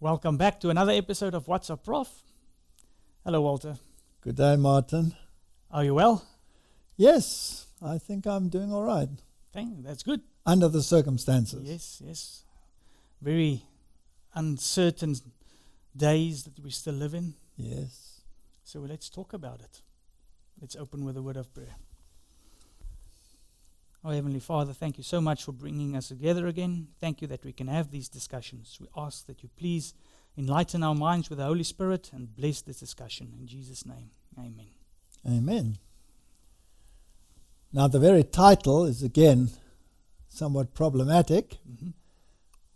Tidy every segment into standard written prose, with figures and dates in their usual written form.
Welcome back to another episode of What's Up, Prof. Hello, Walter. Good day, Martin. Are you well? Yes, I think I'm doing all right. That's good. Under the circumstances. Yes. Very uncertain days that we still live in. Yes. So let's talk about it. Let's open with a word of prayer. Oh, Heavenly Father, thank you so much for bringing us together again. Thank you that we can have these discussions. We ask that you please enlighten our minds with the Holy Spirit and bless this discussion. In Jesus' name, amen. Amen. Now, the very title is again somewhat problematic. Mm-hmm.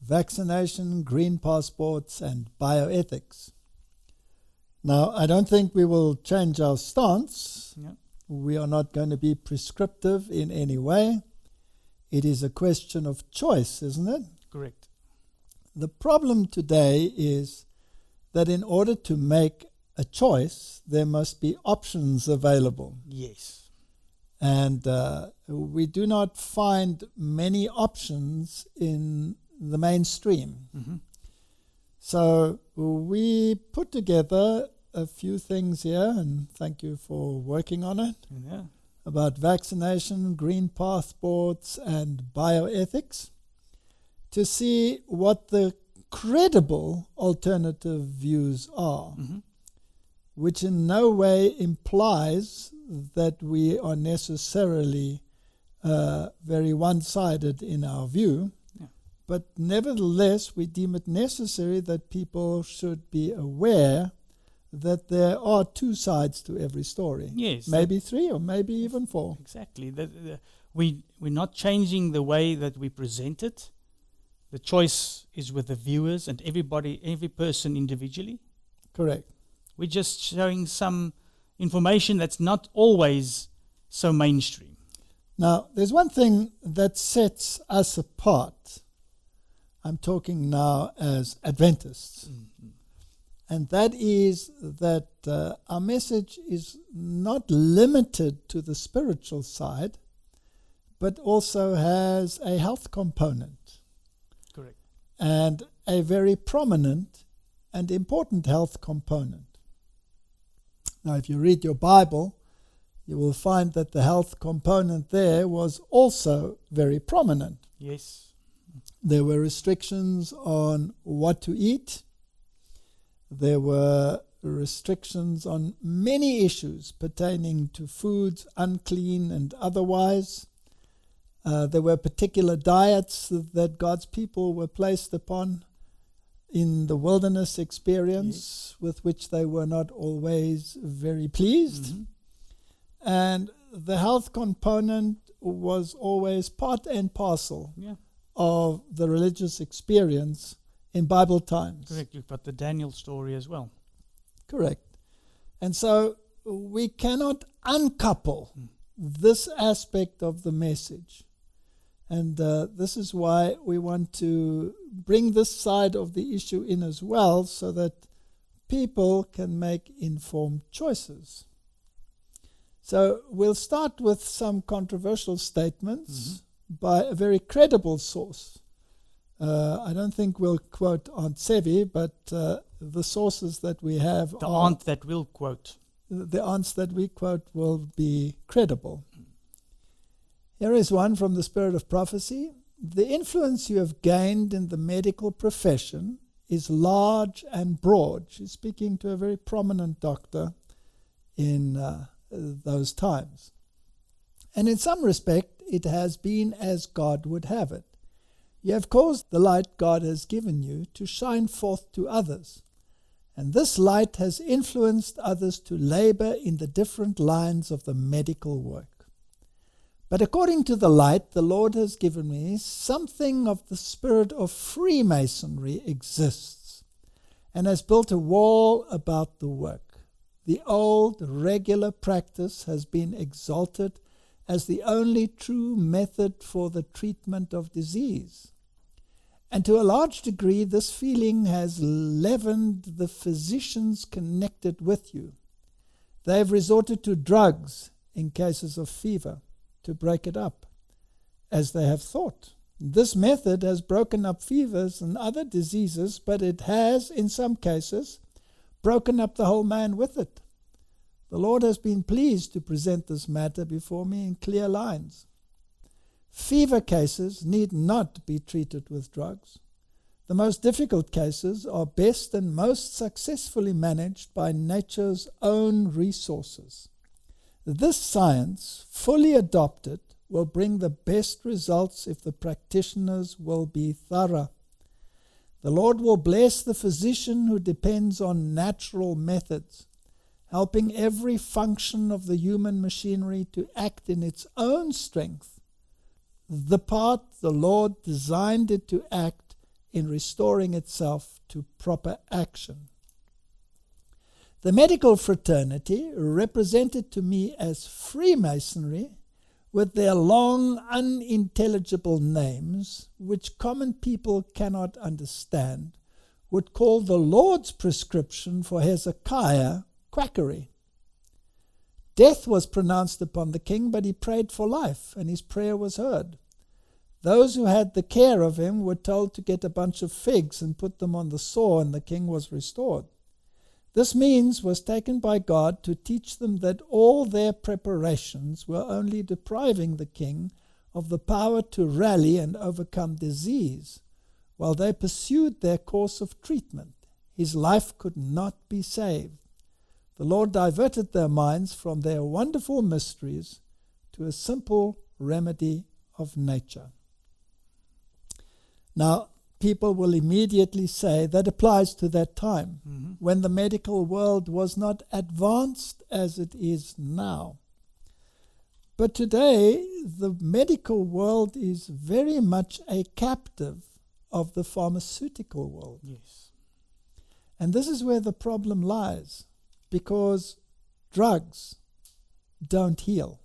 Vaccination, green passports, and bioethics. Now, I don't think we will change our stance. Yeah. We are not going to be prescriptive in any way. It is a question of choice, isn't it? Correct. The problem today is that in order to make a choice, there must be options available. Yes. And we do not find many options in the mainstream. Mm-hmm. So we put together a few things here, and thank you for working on it, Yeah. about vaccination, green passports, and bioethics, to see what the credible alternative views are, Mm-hmm. which in no way implies that we are necessarily very one-sided in our view, but nevertheless we deem it necessary that people should be aware that there are two sides to every story. Yes. Maybe three or maybe even four. Exactly. We're not changing the way that we present it. The choice is with the viewers and every person individually. Correct. We're just showing some information that's not always so mainstream. Now, there's one thing that sets us apart. I'm talking now as Adventists. Mm-hmm. And that is that our message is not limited to the spiritual side, but also has a health component. Correct. And a very prominent and important health component. Now, if you read your Bible, you will find that the health component there was also very prominent. Yes. There were restrictions on what to eat. There were restrictions on many issues pertaining to foods, unclean and otherwise. There were particular diets that God's people were placed upon in the wilderness experience, with which they were not always very pleased. Mm-hmm. And the health component was always part and parcel of the religious experience in Bible times. Correct. You've got the Daniel story as well. Correct. And so we cannot uncouple this aspect of the message. And this is why we want to bring this side of the issue in as well, so that people can make informed choices. So we'll start with some controversial statements by a very credible source. I don't think we'll quote Aunt Sevi, but the sources that we have The aunt that will quote. The aunts that we quote will be credible. Here is one from the Spirit of Prophecy. The influence you have gained in the medical profession is large and broad. She's speaking to a very prominent doctor in those times. And in some respect, it has been as God would have it. You have caused the light God has given you to shine forth to others. And this light has influenced others to labor in the different lines of the medical work. But according to the light the Lord has given me, something of the spirit of Freemasonry exists and has built a wall about the work. The old regular practice has been exalted as the only true method for the treatment of disease. And to a large degree, this feeling has leavened the physicians connected with you. They have resorted to drugs in cases of fever to break it up, as they have thought. This method has broken up fevers and other diseases, but it has, in some cases, broken up the whole man with it. The Lord has been pleased to present this matter before me in clear lines. Fever cases need not be treated with drugs. The most difficult cases are best and most successfully managed by nature's own resources. This science, fully adopted, will bring the best results if the practitioners will be thorough. The Lord will bless the physician who depends on natural methods, helping every function of the human machinery to act in its own strength, the part the Lord designed it to act in restoring itself to proper action. The medical fraternity, represented to me as Freemasonry, with their long, unintelligible names, which common people cannot understand, would call the Lord's prescription for Hezekiah quackery. Death was pronounced upon the king, but he prayed for life, and his prayer was heard. Those who had the care of him were told to get a bunch of figs and put them on the sore, and the king was restored. This means was taken by God to teach them that all their preparations were only depriving the king of the power to rally and overcome disease. While they pursued their course of treatment, his life could not be saved. The Lord diverted their minds from their wonderful mysteries to a simple remedy of nature. Now, people will immediately say that applies to that time, when the medical world was not advanced as it is now. But today, the medical world is very much a captive of the pharmaceutical world. Yes. And this is where the problem lies, because drugs don't heal.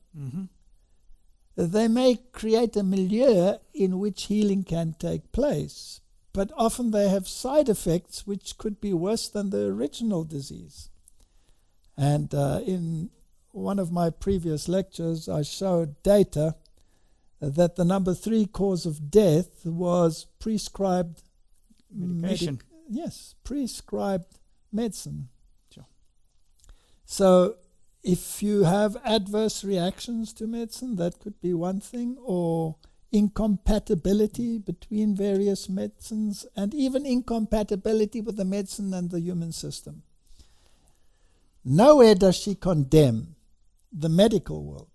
They may create a milieu in which healing can take place, but often they have side effects which could be worse than the original disease. And in one of my previous lectures, I showed data that the number 3 cause of death was prescribed medication. Prescribed medicine. Sure. So if you have adverse reactions to medicine, that could be one thing, or incompatibility between various medicines, and even incompatibility with the medicine and the human system. Nowhere does she condemn the medical world,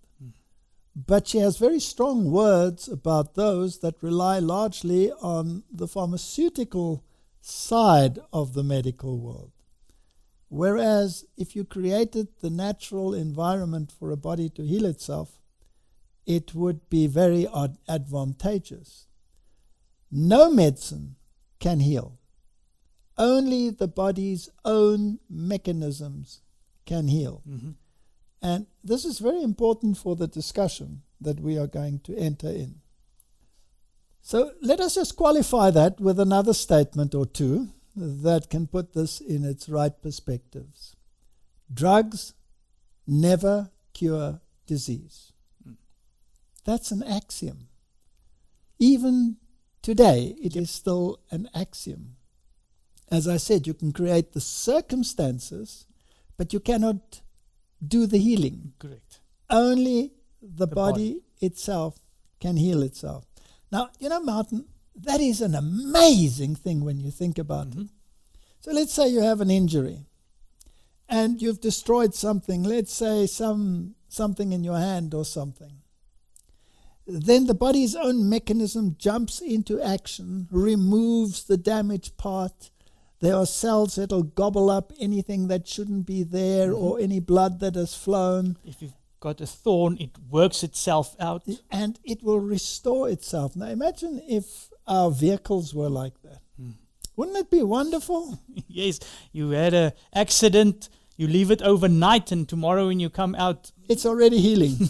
but she has very strong words about those that rely largely on the pharmaceutical side of the medical world. Whereas if you created the natural environment for a body to heal itself, it would be very advantageous. No medicine can heal. Only the body's own mechanisms can heal. And this is very important for the discussion that we are going to enter in. So let us just qualify that with another statement or two that can put this in its right perspectives. Drugs never cure disease. That's an axiom. Even today, it is still an axiom. As I said, you can create the circumstances, but you cannot do the healing. Correct. Only the body itself can heal itself. Now, you know, Martin, that is an amazing thing when you think about it. So let's say you have an injury and you've destroyed something, let's say something in your hand or something. Then the body's own mechanism jumps into action, removes the damaged part. There are cells that will gobble up anything that shouldn't be there or any blood that has flown. If you've got a thorn, it works itself out. And it will restore itself. Now imagine if our vehicles were like that. Wouldn't it be wonderful? Yes, you had an accident, you leave it overnight, and tomorrow when you come out, it's already healing.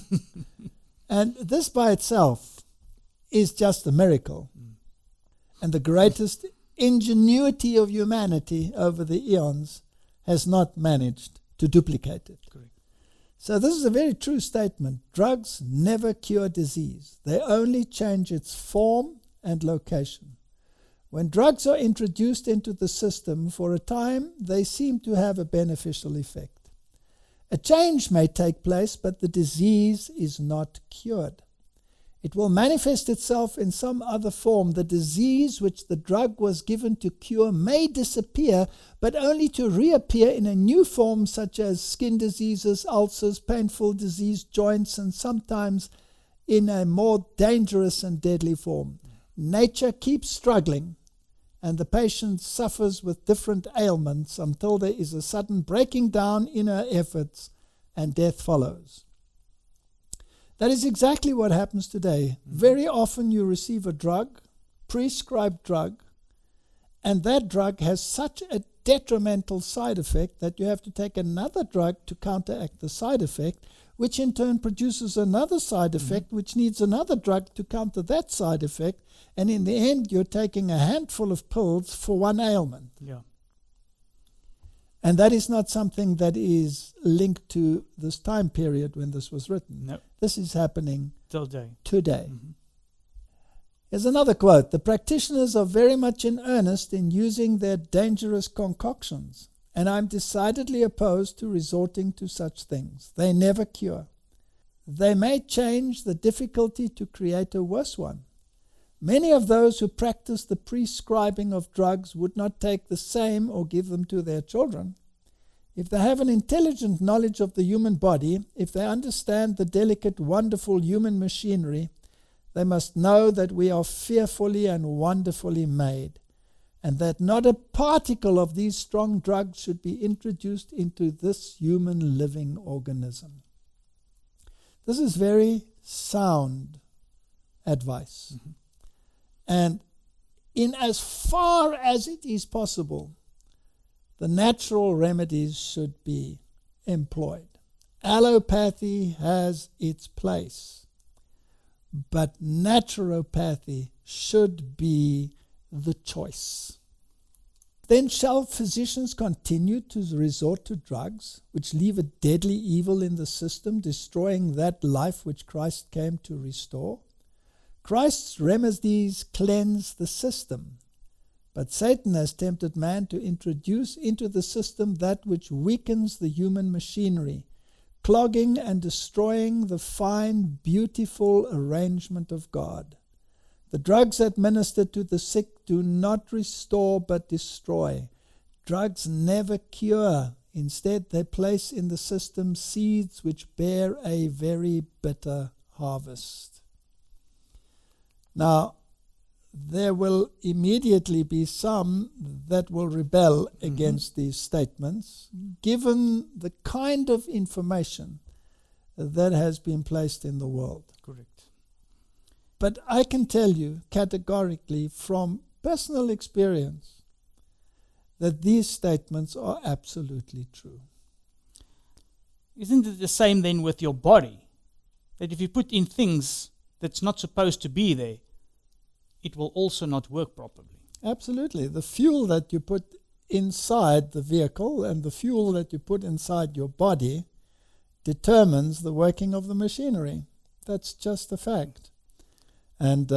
And this by itself is just a miracle. And the greatest ingenuity of humanity over the eons has not managed to duplicate it. Correct. So this is a very true statement. Drugs never cure disease. They only change its form and location. When drugs are introduced into the system for a time, they seem to have a beneficial effect. A change may take place, but the disease is not cured. It will manifest itself in some other form. The disease which the drug was given to cure may disappear, but only to reappear in a new form, such as skin diseases, ulcers, painful diseased joints, and sometimes in a more dangerous and deadly form. Nature keeps struggling, and the patient suffers with different ailments until there is a sudden breaking down in her efforts and death follows. That is exactly what happens today. Very often you receive a drug, prescribed drug, and that drug has such a detrimental side effect that you have to take another drug to counteract the side effect, which in turn produces another side effect, which needs another drug to counter that side effect, and in the end you're taking a handful of pills for one ailment. Yeah. And that is not something that is linked to this time period when this was written. No. This is happening Today. Mm-hmm. Here's another quote. The practitioners are very much in earnest in using their dangerous concoctions, and I'm decidedly opposed to resorting to such things. They never cure. They may change the difficulty to create a worse one. Many of those who practice the prescribing of drugs would not take the same or give them to their children. If they have an intelligent knowledge of the human body, if they understand the delicate, wonderful human machinery, they must know that we are fearfully and wonderfully made, and that not a particle of these strong drugs should be introduced into this human living organism. This is very sound advice. Mm-hmm. And in as far as it is possible, the natural remedies should be employed. Allopathy has its place, but naturopathy should be the choice. Then shall physicians continue to resort to drugs, which leave a deadly evil in the system, destroying that life which Christ came to restore? Christ's remedies cleanse the system, but Satan has tempted man to introduce into the system that which weakens the human machinery, clogging and destroying the fine, beautiful arrangement of God. The drugs administered to the sick do not restore but destroy. Drugs never cure. Instead, they place in the system seeds which bear a very bitter harvest. Now, there will immediately be some that will rebel against these statements, given the kind of information that has been placed in the world. Correct. But I can tell you categorically from personal experience that these statements are absolutely true. Isn't it the same then with your body? That if you put in things that's not supposed to be there, it will also not work properly. Absolutely. The fuel that you put inside the vehicle and the fuel that you put inside your body determines the working of the machinery. That's just a fact. And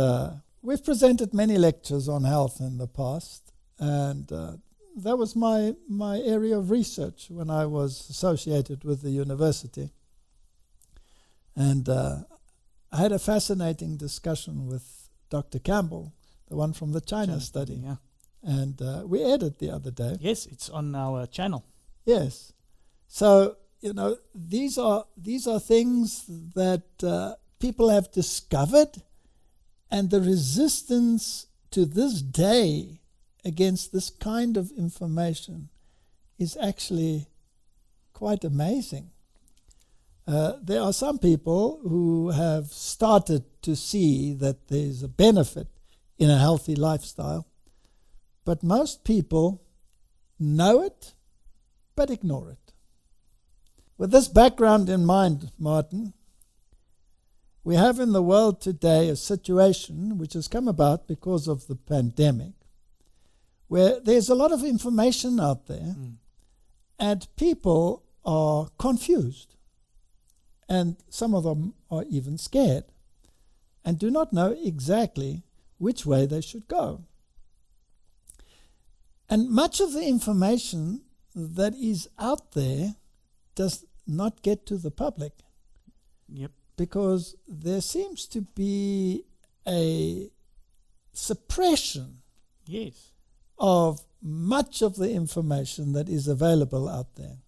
we've presented many lectures on health in the past, and that was my area of research when I was associated with the university. And I had a fascinating discussion with Dr. Campbell, the one from the China study. Yeah. And we aired it the other day. Yes, it's on our channel. Yes. So, these are things that people have discovered, and the resistance to this day against this kind of information is actually quite amazing. There are some people who have started to see that there's a benefit in a healthy lifestyle, but most people know it but ignore it. With this background in mind, Martin, we have in the world today a situation which has come about because of the pandemic, where there's a lot of information out there, and people are confused. And some of them are even scared and do not know exactly which way they should go. And much of the information that is out there does not get to the public. Yep. Because there seems to be a suppression Yes. of much of the information that is available out there.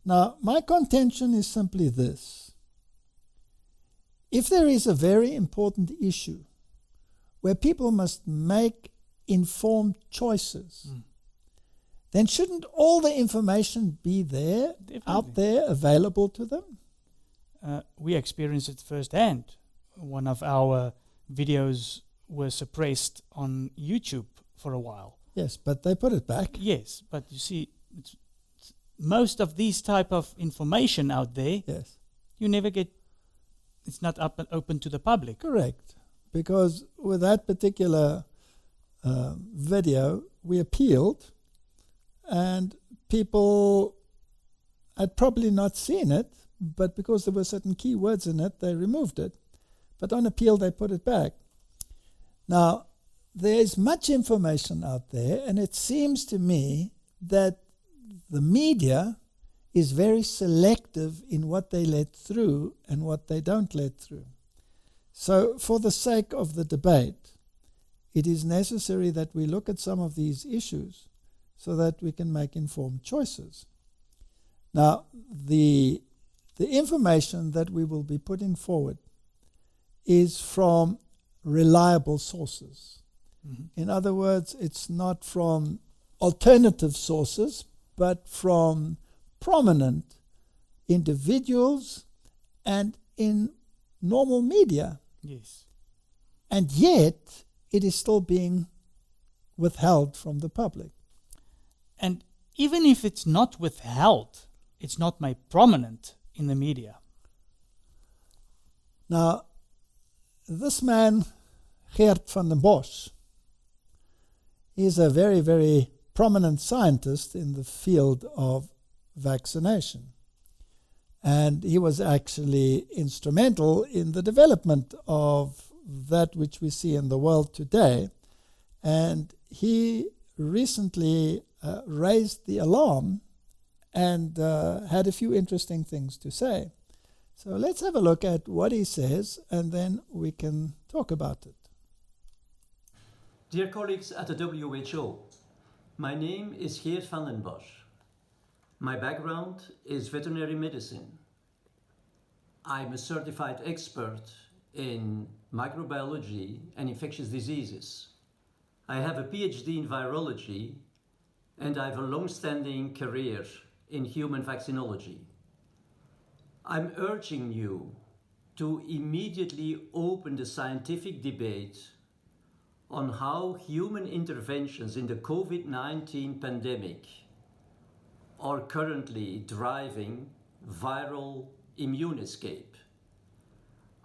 Now, my contention is simply this. If there is a very important issue where people must make informed choices, then shouldn't all the information be there, out there, available to them? We experienced it firsthand. One of our videos was suppressed on YouTube for a while. Yes, but they put it back. Yes, but you see, most of these type of information out there, Yes. you never get, it's not up and open to the public. Correct. Because with that particular video, we appealed, and people had probably not seen it, but because there were certain key words in it, they removed it. But on appeal, they put it back. Now, there is much information out there, and it seems to me that the media is very selective in what they let through and what they don't let through. So, for the sake of the debate, it is necessary that we look at some of these issues so that we can make informed choices. Now, the information that we will be putting forward is from reliable sources. In other words, it's not from alternative sources, but from prominent individuals and in normal media. Yes. And yet, it is still being withheld from the public. And even if it's not withheld, it's not made prominent in the media. Now, this man, Geert van den Bosch, is a very, very prominent scientist in the field of vaccination. And he was actually instrumental in the development of that which we see in the world today. And he recently raised the alarm and had a few interesting things to say. So let's have a look at what he says, and then we can talk about it. Dear colleagues at the WHO, my name is Geert van den Bosch. My background is veterinary medicine. I'm a certified expert in microbiology and infectious diseases. I have a PhD in virology, and I have a long-standing career in human vaccinology. I'm urging you to immediately open the scientific debate on how human interventions in the COVID-19 pandemic are currently driving viral immune escape.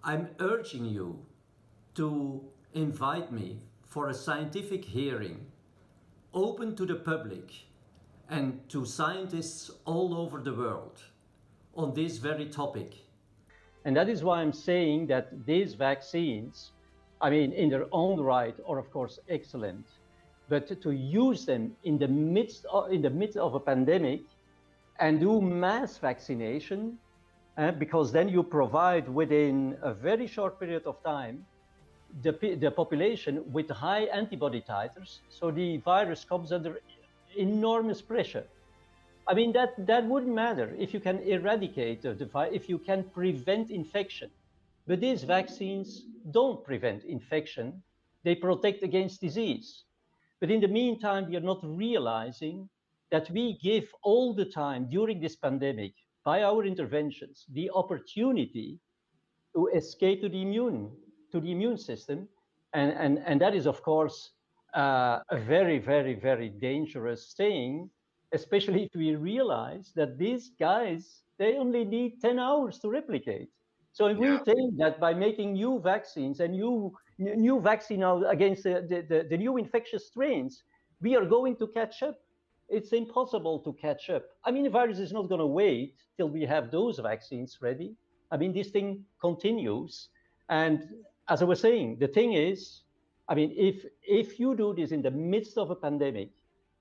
I'm urging you to invite me for a scientific hearing open to the public and to scientists all over the world on this very topic. And that is why I'm saying that these vaccines, I mean, in their own right, are of course excellent, but to use them in the midst of a pandemic and do mass vaccination, because then you provide within a very short period of time the population with high antibody titers, so the virus comes under enormous pressure. I mean, that wouldn't matter if you can eradicate the virus, if you can prevent infection. But these vaccines don't prevent infection, they protect against disease. But in the meantime, we are not realizing that we give all the time during this pandemic, by our interventions, the opportunity to escape to the immune system. And that is, of course, a very, very, very dangerous thing, especially if we realize that these guys, they only need 10 hours to replicate. So if we think that by making new vaccines and new vaccine against the new infectious strains, we are going to catch up, it's impossible to catch up. I mean, the virus is not going to wait till we have those vaccines ready. I mean, this thing continues. And as I was saying, the thing is, I mean, if you do this in the midst of a pandemic,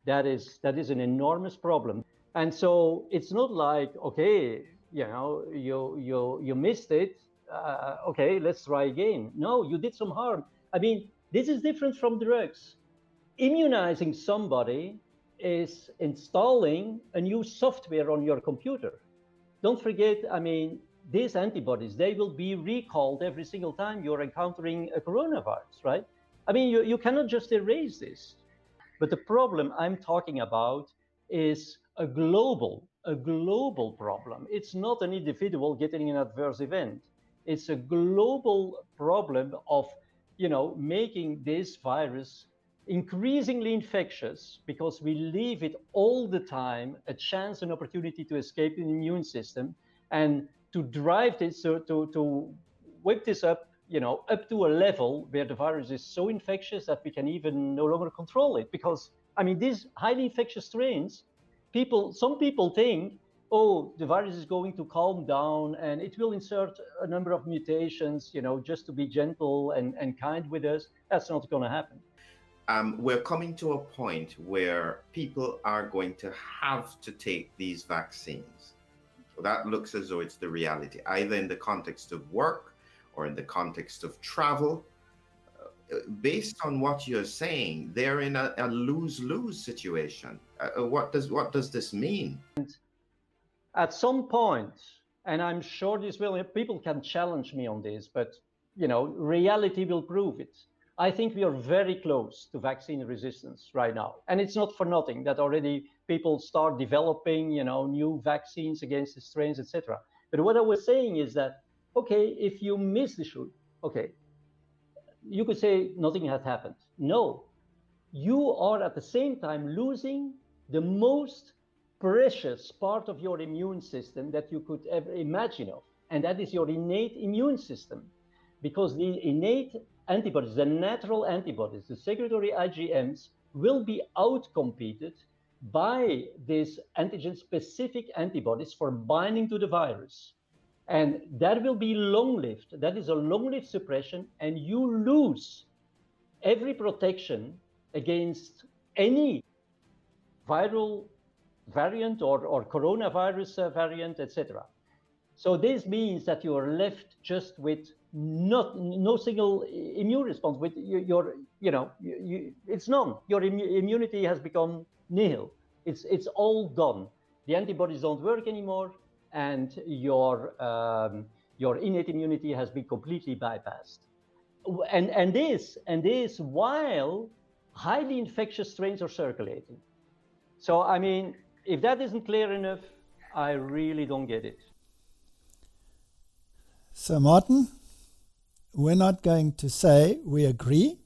that is an enormous problem. And so it's not like, okay, you missed it. Okay, let's try again. No, you did some harm. I mean, this is different from drugs. Immunizing somebody is installing a new software on your computer. Don't forget, I mean, these antibodies, they will be recalled every single time you're encountering a coronavirus, right? I mean, you cannot just erase this. But the problem I'm talking about is a global problem. It's not an individual getting an adverse event. It's a global problem of, making this virus increasingly infectious because we leave it all the time a chance, an opportunity to escape the immune system, and to drive this, to whip this up, up to a level where the virus is so infectious that we can even no longer control it. Because, I mean, these highly infectious strains, some people think, oh, the virus is going to calm down and it will insert a number of mutations, just to be gentle and kind with us. That's not going to happen. We're coming to a point where people are going to have to take these vaccines. That looks as though it's the reality, either in the context of work or in the context of travel. Based on what you're saying, they're in a lose-lose situation. What does this mean? At some point, and I'm sure people can challenge me on this, but reality will prove it. I think we are very close to vaccine resistance right now. And it's not for nothing that already people start developing, new vaccines against the strains, etc. But what I was saying is that, okay, if you miss the shoot, okay, you could say nothing had happened. No, you are at the same time losing the most precious part of your immune system that you could ever imagine of. And that is your innate immune system. Because the innate antibodies, the natural antibodies, the secretory IgMs, will be outcompeted by these antigen-specific antibodies for binding to the virus. And that will be long-lived. That is a long-lived suppression, and you lose every protection against any viral variant or coronavirus variant, etc. So this means that you are left just with no single immune response. With it's none. Your immunity has become nihil. It's all gone. The antibodies don't work anymore, and your innate immunity has been completely bypassed. And this while highly infectious strains are circulating. So I mean, if that isn't clear enough, I really don't get it. So Martin, we're not going to say we agree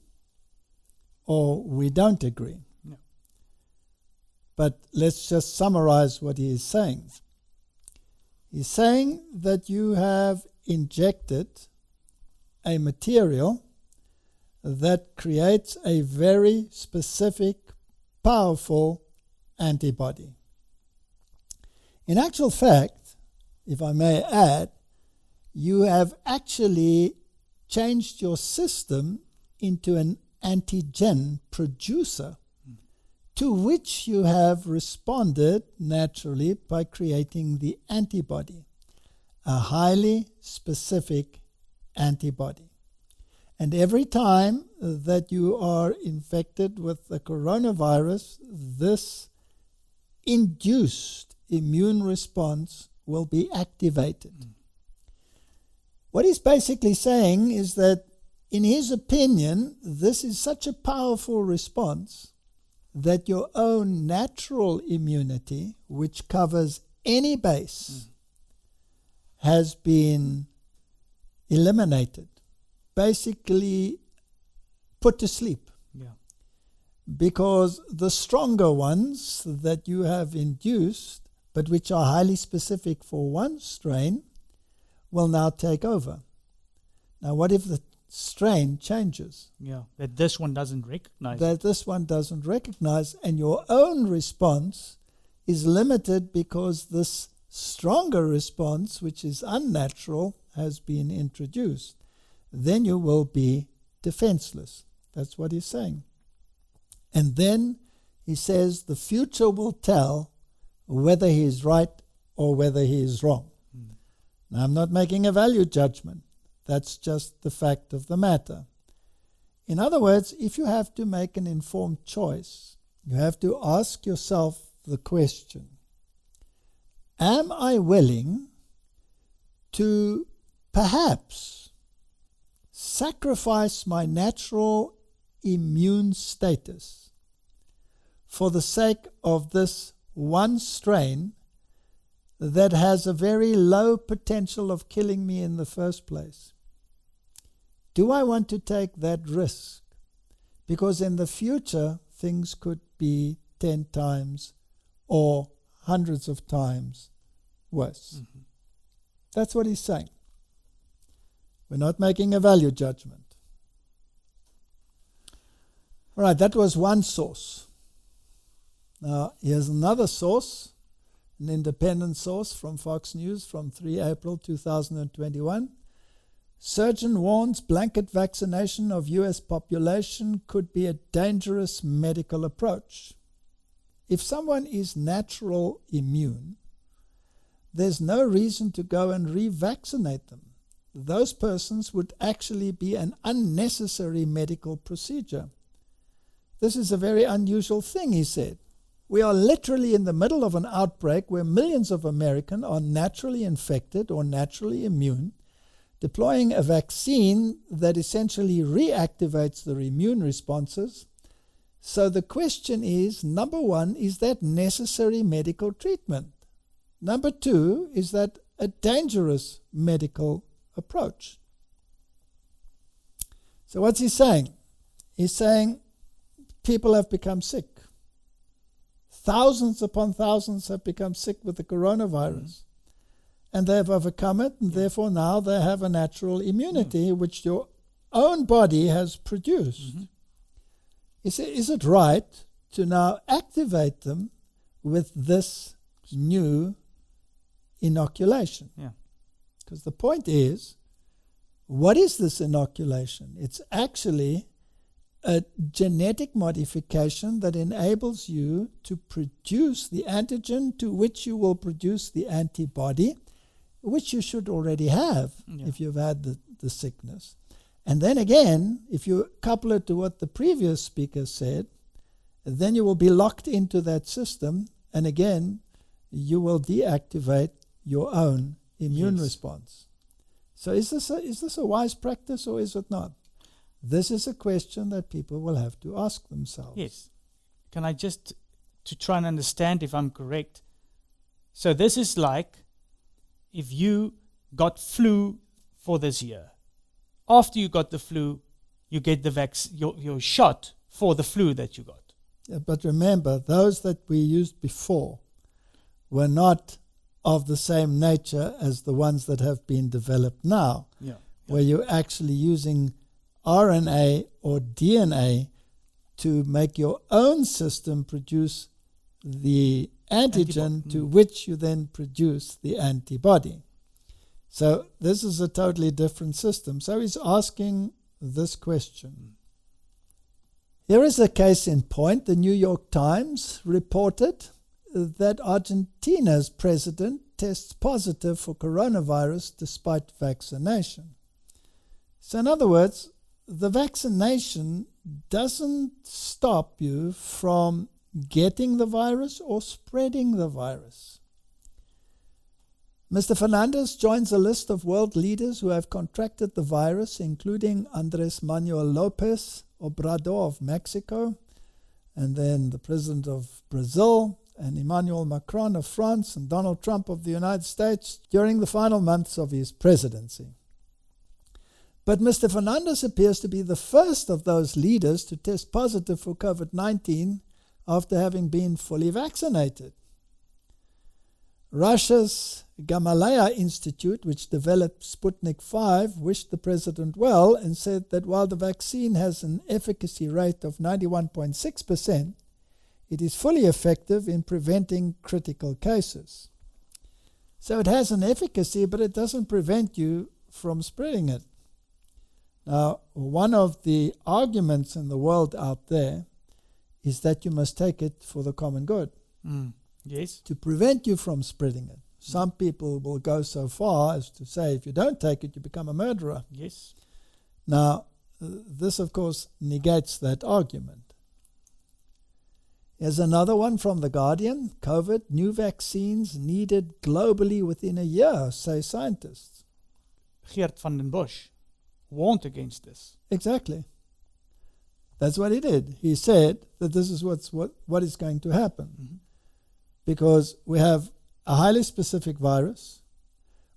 or we don't agree. No. But let's just summarize what he is saying. He's saying that you have injected a material that creates a very specific, powerful antibody. In actual fact, if I may add, you have actually changed your system into an antigen producer to which you have responded naturally by creating the antibody, a highly specific antibody. And every time that you are infected with the coronavirus, this induced immune response will be activated. What he's basically saying is that, in his opinion, this is such a powerful response that your own natural immunity, which covers any base, has been eliminated, basically put to sleep. Yeah. Because the stronger ones that you have induced, but which are highly specific for one strain, will now take over. Now, what if the strain changes? Yeah, that this one doesn't recognize. That this one doesn't recognize, and your own response is limited because this stronger response, which is unnatural, has been introduced. Then you will be defenseless. That's what he's saying. And then he says the future will tell whether he is right or whether he is wrong. Now, I'm not making a value judgment. That's just the fact of the matter. In other words, if you have to make an informed choice, you have to ask yourself the question, am I willing to perhaps sacrifice my natural immune status for the sake of this one strain that has a very low potential of killing me in the first place? Do I want to take that risk? Because in the future, things could be 10 times or hundreds of times worse. Mm-hmm. That's what he's saying. We're not making a value judgment. All right, that was one source. Now, here's another source, an independent source from Fox News from 3 April 2021. Surgeon warns blanket vaccination of U.S. population could be a dangerous medical approach. If someone is natural immune, there's no reason to go and revaccinate them. Those persons would actually be an unnecessary medical procedure. This is a very unusual thing, he said. We are literally in the middle of an outbreak where millions of Americans are naturally infected or naturally immune, deploying a vaccine that essentially reactivates their immune responses. So the question is, number one, is that necessary medical treatment? Number two, is that a dangerous medical approach? So what's he saying? He's saying people have become sick. Thousands upon thousands have become sick with the coronavirus. And they have overcome it, and therefore now they have a natural immunity which your own body has produced. Is it right to now activate them with this new inoculation? Because the point is, what is this inoculation? It's actually a genetic modification that enables you to produce the antigen to which you will produce the antibody, which you should already have if you've had the sickness. And then again, if you couple it to what the previous speaker said, then you will be locked into that system, and again, you will deactivate your own immune response. So is this a wise practice or is it not? This is a question that people will have to ask themselves. Yes. Can I just, to try and understand if I'm correct, so this is like if you got flu for this year. After you got the flu, you get the your shot for the flu that you got. Yeah, but remember, those that we used before were not of the same nature as the ones that have been developed now, where you're actually using RNA or DNA to make your own system produce the antigen to which you then produce the antibody. So this is a totally different system. So he's asking this question. Here is a case in point. The New York Times reported that Argentina's president tests positive for coronavirus despite vaccination. So in other words, the vaccination doesn't stop you from getting the virus or spreading the virus. Mr. Fernandez joins a list of world leaders who have contracted the virus, including Andrés Manuel López Obrador of Mexico, and then the President of Brazil, and Emmanuel Macron of France, and Donald Trump of the United States during the final months of his presidency. But Mr. Fernandez appears to be the first of those leaders to test positive for COVID-19 after having been fully vaccinated. Russia's Gamaleya Institute, which developed Sputnik 5, wished the president well and said that while the vaccine has an efficacy rate of 91.6%, it is fully effective in preventing critical cases. So it has an efficacy, but it doesn't prevent you from spreading it. Now, one of the arguments in the world out there is that you must take it for the common good, Yes. to prevent you from spreading it. Some people will go so far as to say, if you don't take it, you become a murderer. Yes. Now, this, of course, negates that argument. Here's another one from The Guardian. COVID, new vaccines needed globally within a year, say scientists. Geert van den Bosch warned against this. Exactly. That's what he did. He said that this is what is going to happen. Because we have a highly specific virus.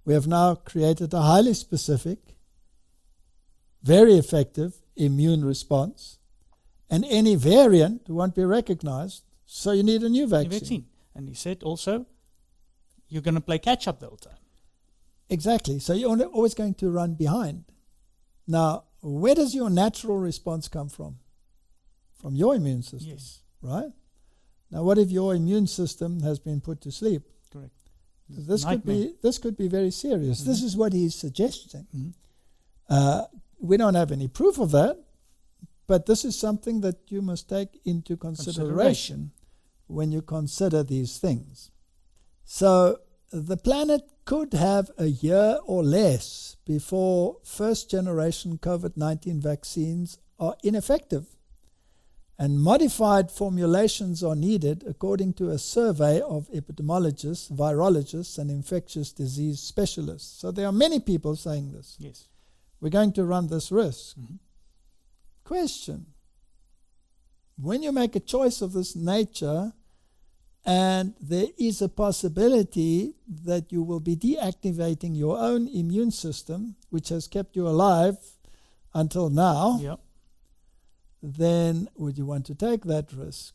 We have now created a highly specific, very effective immune response. And any variant won't be recognized, so you need a new vaccine. And he said also, you're going to play catch up the whole time. Exactly. So you're always going to run behind. Now, where does your natural response come from? From your immune system. Yes. Right? Now, what if your immune system has been put to sleep? Correct. This could be very serious. This is what he's suggesting. We don't have any proof of that, but this is something that you must take into consideration when you consider these things. So the planet could have a year or less before first-generation COVID-19 vaccines are ineffective, and modified formulations are needed, according to a survey of epidemiologists, virologists, and infectious disease specialists. So there are many people saying this. Yes. We're going to run this risk. Question. When you make a choice of this nature, and there is a possibility that you will be deactivating your own immune system, which has kept you alive until now, Yep. then would you want to take that risk?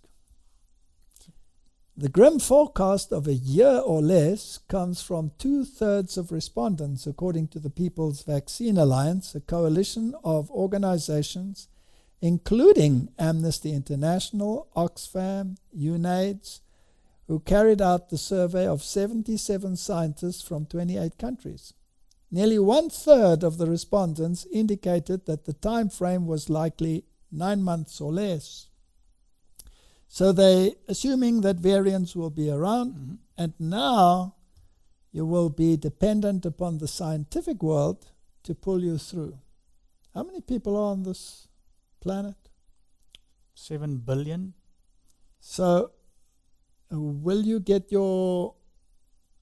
The grim forecast of a year or less comes from 2/3 of respondents, according to the People's Vaccine Alliance, a coalition of organizations including Amnesty International, Oxfam, UNAIDS, who carried out the survey of 77 scientists from 28 countries. Nearly 1/3 of the respondents indicated that the time frame was likely 9 months or less. So they assuming that variants will be around, and now you will be dependent upon the scientific world to pull you through. How many people are on this planet? 7 billion. So will you get your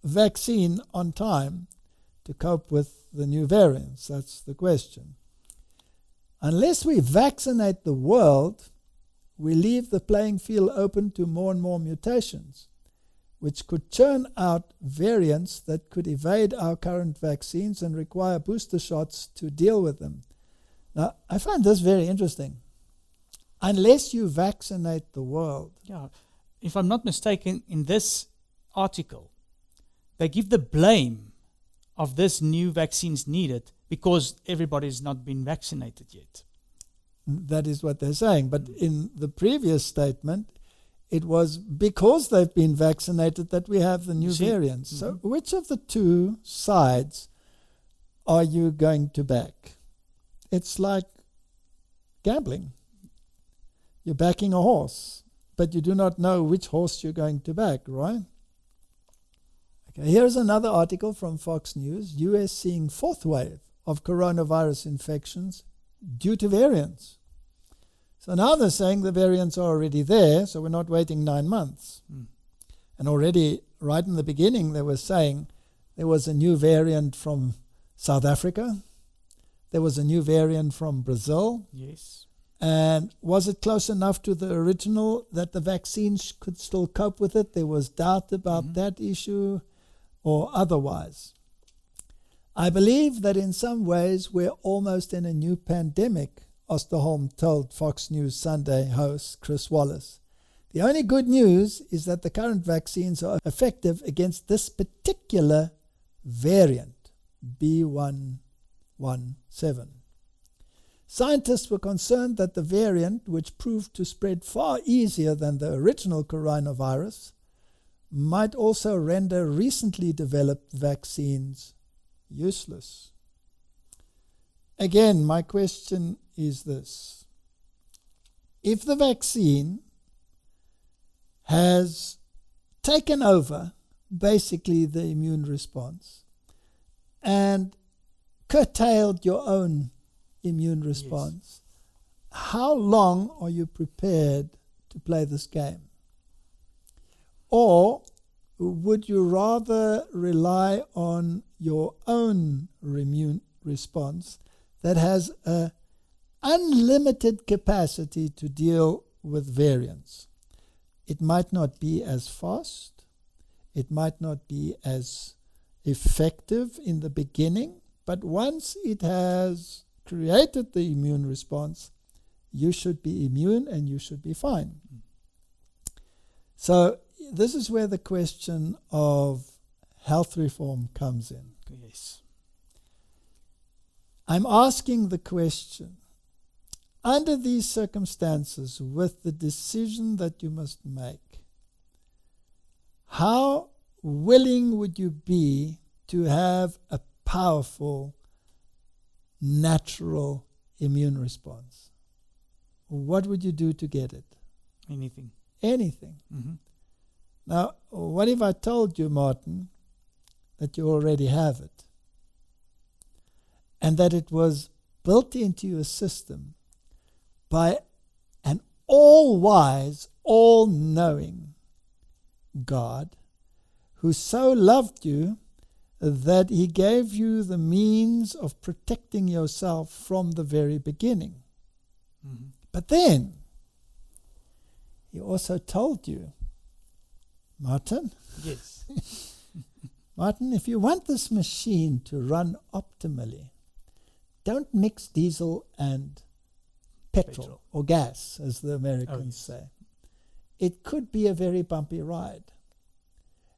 vaccine on time to cope with the new variants? That's the question. Unless we vaccinate the world, we leave the playing field open to more and more mutations, which could churn out variants that could evade our current vaccines and require booster shots to deal with them. Now, I find this very interesting. Unless you vaccinate the world. Yeah. If I'm not mistaken, in this article, they give the blame of this new vaccines needed because everybody's not been vaccinated yet. That is what they're saying. But in the previous statement, it was because they've been vaccinated that we have the new variants. So which of the two sides are you going to back? It's like gambling. You're backing a horse, but you do not know which horse you're going to back, right? Okay, here's another article from Fox News. US seeing fourth wave of coronavirus infections due to variants. So now they're saying the variants are already there, so we're not waiting 9 months. And already, right in the beginning, they were saying there was a new variant from South Africa. There was a new variant from Brazil. Yes. And was it close enough to the original that the vaccines could still cope with it? There was doubt about that issue or otherwise. I believe that in some ways we're almost in a new pandemic, Osterholm told Fox News Sunday host Chris Wallace. The only good news is that the current vaccines are effective against this particular variant, B.1.1.7. Scientists were concerned that the variant, which proved to spread far easier than the original coronavirus, might also render recently developed vaccines useless. again, my question is this. If the vaccine has taken over basically the immune response and curtailed your own immune response, how long are you prepared to play this game? Or would you rather rely on your own immune response that has an unlimited capacity to deal with variants? It might not be as fast, it might not be as effective in the beginning, but once it has created the immune response, you should be immune and you should be fine. So this is where the question of health reform comes in. Yes. I'm asking the question, under these circumstances, with the decision that you must make, how willing would you be to have a powerful, natural immune response? What would you do to get it? Anything. Anything. Mm-hmm. Now, what if I told you, Martin, that you already have it? And that it was built into your system by an all-wise, all-knowing God who so loved you that he gave you the means of protecting yourself from the very beginning. Mm-hmm. But then, he also told you, Martin, Yes. Martin, if you want this machine to run optimally, don't mix diesel and petrol. Or gas, as the Americans say. It could be a very bumpy ride.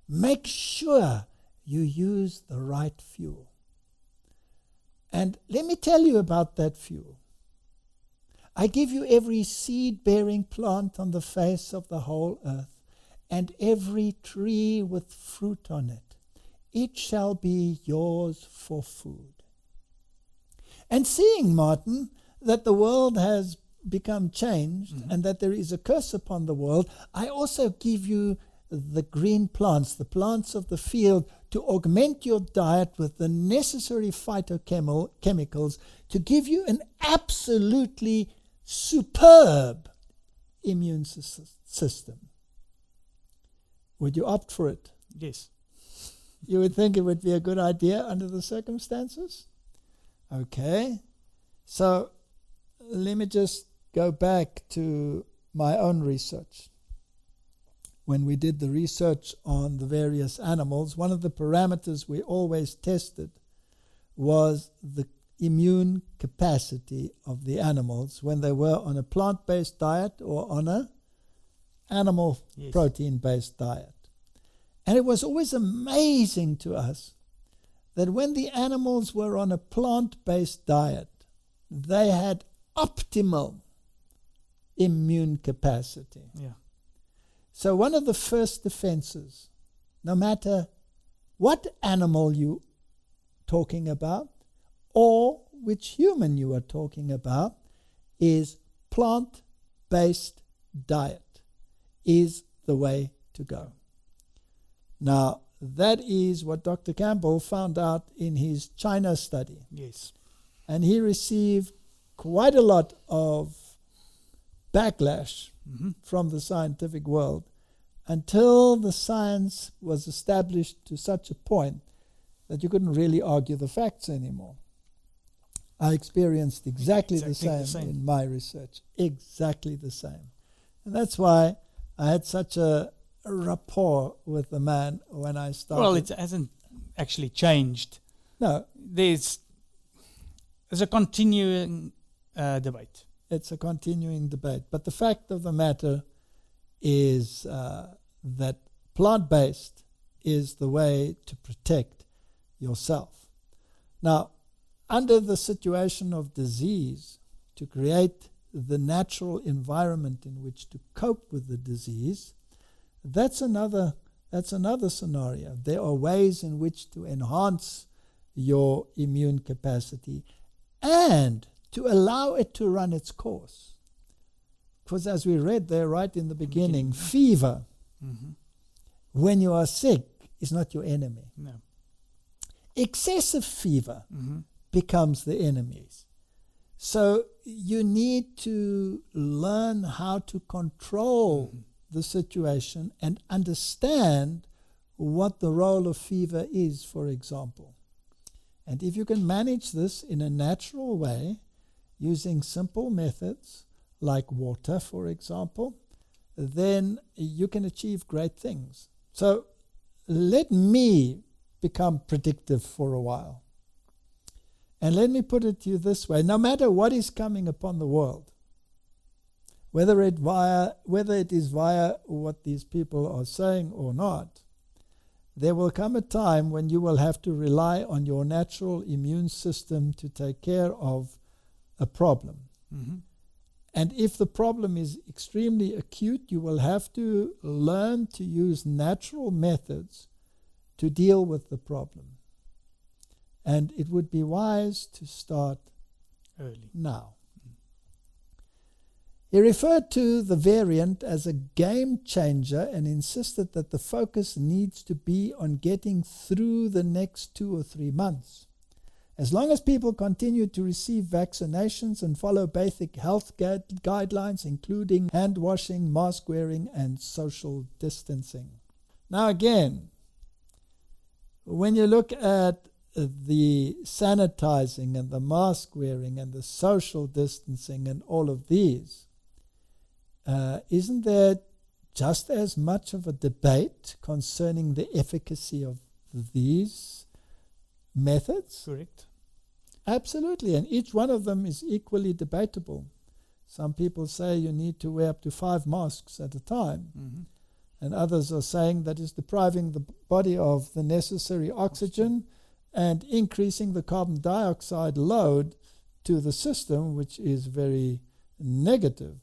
Make sure you use the right fuel. And let me tell you about that fuel. I give you every seed-bearing plant on the face of the whole earth, and every tree with fruit on it. It shall be yours for food. And seeing, Martin, that the world has become changed and that there is a curse upon the world, I also give you the green plants, the plants of the field, to augment your diet with the necessary phytochemicals to give you an absolutely superb immune system. Would you opt for it? Yes. You would think it would be a good idea under the circumstances? Okay. So let me just go back to my own research. When we did the research on the various animals, one of the parameters we always tested was the immune capacity of the animals when they were on a plant-based diet or on a animal protein-based diet. And it was always amazing to us that when the animals were on a plant-based diet, they had optimal immune capacity. Yeah. So one of the first defenses, no matter what animal you're talking about or which human you are talking about, is plant-based diet is the way to go. Now, that is what Dr. Campbell found out in his China study. Yes. And he received quite a lot of backlash from the scientific world until the science was established to such a point that you couldn't really argue the facts anymore. I experienced exactly the same in my research. Exactly the same. And that's why I had such a rapport with the man when I started. Well, it hasn't actually changed. No. There's a continuing debate. It's a continuing debate. But the fact of the matter is that plant-based is the way to protect yourself. Now, under the situation of disease, to create the natural environment in which to cope with the disease, that's another scenario. There are ways in which to enhance your immune capacity and to allow it to run its course. Because as we read there right in the beginning, fever, when you are sick, is not your enemy. No. Excessive fever becomes the enemies. So you need to learn how to control the situation and understand what the role of fever is, for example. And if you can manage this in a natural way, using simple methods like water, for example, then you can achieve great things. So let me become predictive for a while. And let me put it to you this way. No matter what is coming upon the world, whether it is via what these people are saying or not, there will come a time when you will have to rely on your natural immune system to take care of a problem. And if the problem is extremely acute, you will have to learn to use natural methods to deal with the problem. And it would be wise to start early now. He referred to the variant as a game changer and insisted that the focus needs to be on getting through the next 2 or 3 months. As long as people continue to receive vaccinations and follow basic health guidelines, including hand washing, mask wearing, and social distancing. Now again, when you look at the sanitizing and the mask wearing and the social distancing and all of these, isn't there just as much of a debate concerning the efficacy of these methods? Correct. Absolutely, and each one of them is equally debatable. Some people say you need to wear up to 5 masks at a time, and others are saying that is depriving the body of the necessary oxygen and increasing the carbon dioxide load to the system, which is very negative.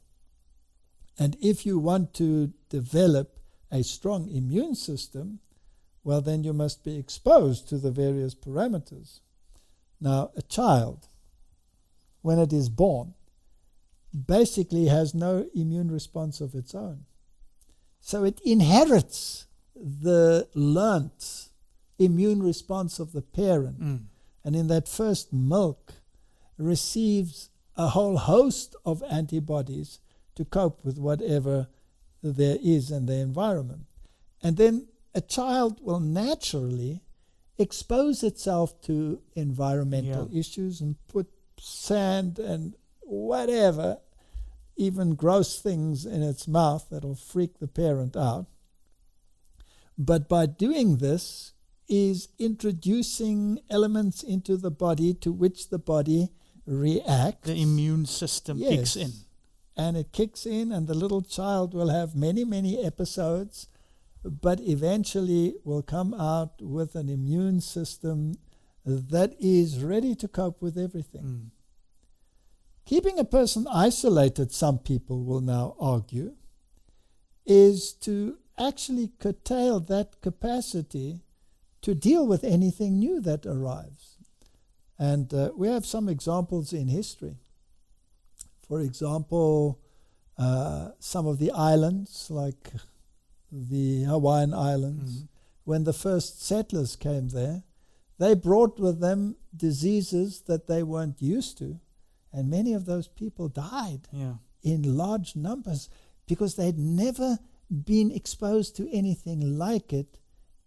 And if you want to develop a strong immune system, well, then you must be exposed to the various parameters. Now, a child, when it is born, basically has no immune response of its own. So it inherits the learnt immune response of the parent, and in that first milk receives a whole host of antibodies to cope with whatever there is in the environment. And then a child will naturally expose itself to environmental issues and put sand and whatever, even gross things in its mouth that'll freak the parent out. But by doing this is introducing elements into the body to which the body reacts. The immune system kicks in. And it kicks in, and the little child will have many, many episodes, but eventually will come out with an immune system that is ready to cope with everything. Keeping a person isolated, some people will now argue, is to actually curtail that capacity to deal with anything new that arrives. And we have some examples in history. For example, some of the islands, like the Hawaiian Islands, when the first settlers came there, they brought with them diseases that they weren't used to. And many of those people died in large numbers because they'd never been exposed to anything like it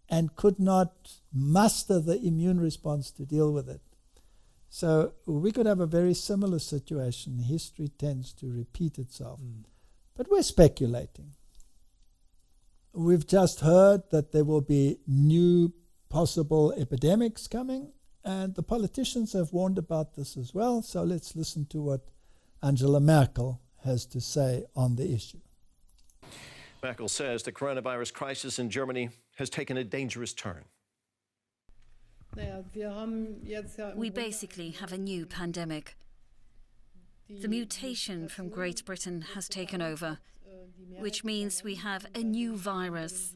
and could not muster the immune response to deal with it. So we could have a very similar situation. History tends to repeat itself. But we're speculating. We've just heard that there will be new possible epidemics coming, and the politicians have warned about this as well. So let's listen to what Angela Merkel has to say on the issue. Merkel says the coronavirus crisis in Germany has taken a dangerous turn. We basically have a new pandemic. The mutation from Great Britain has taken over, which means we have a new virus.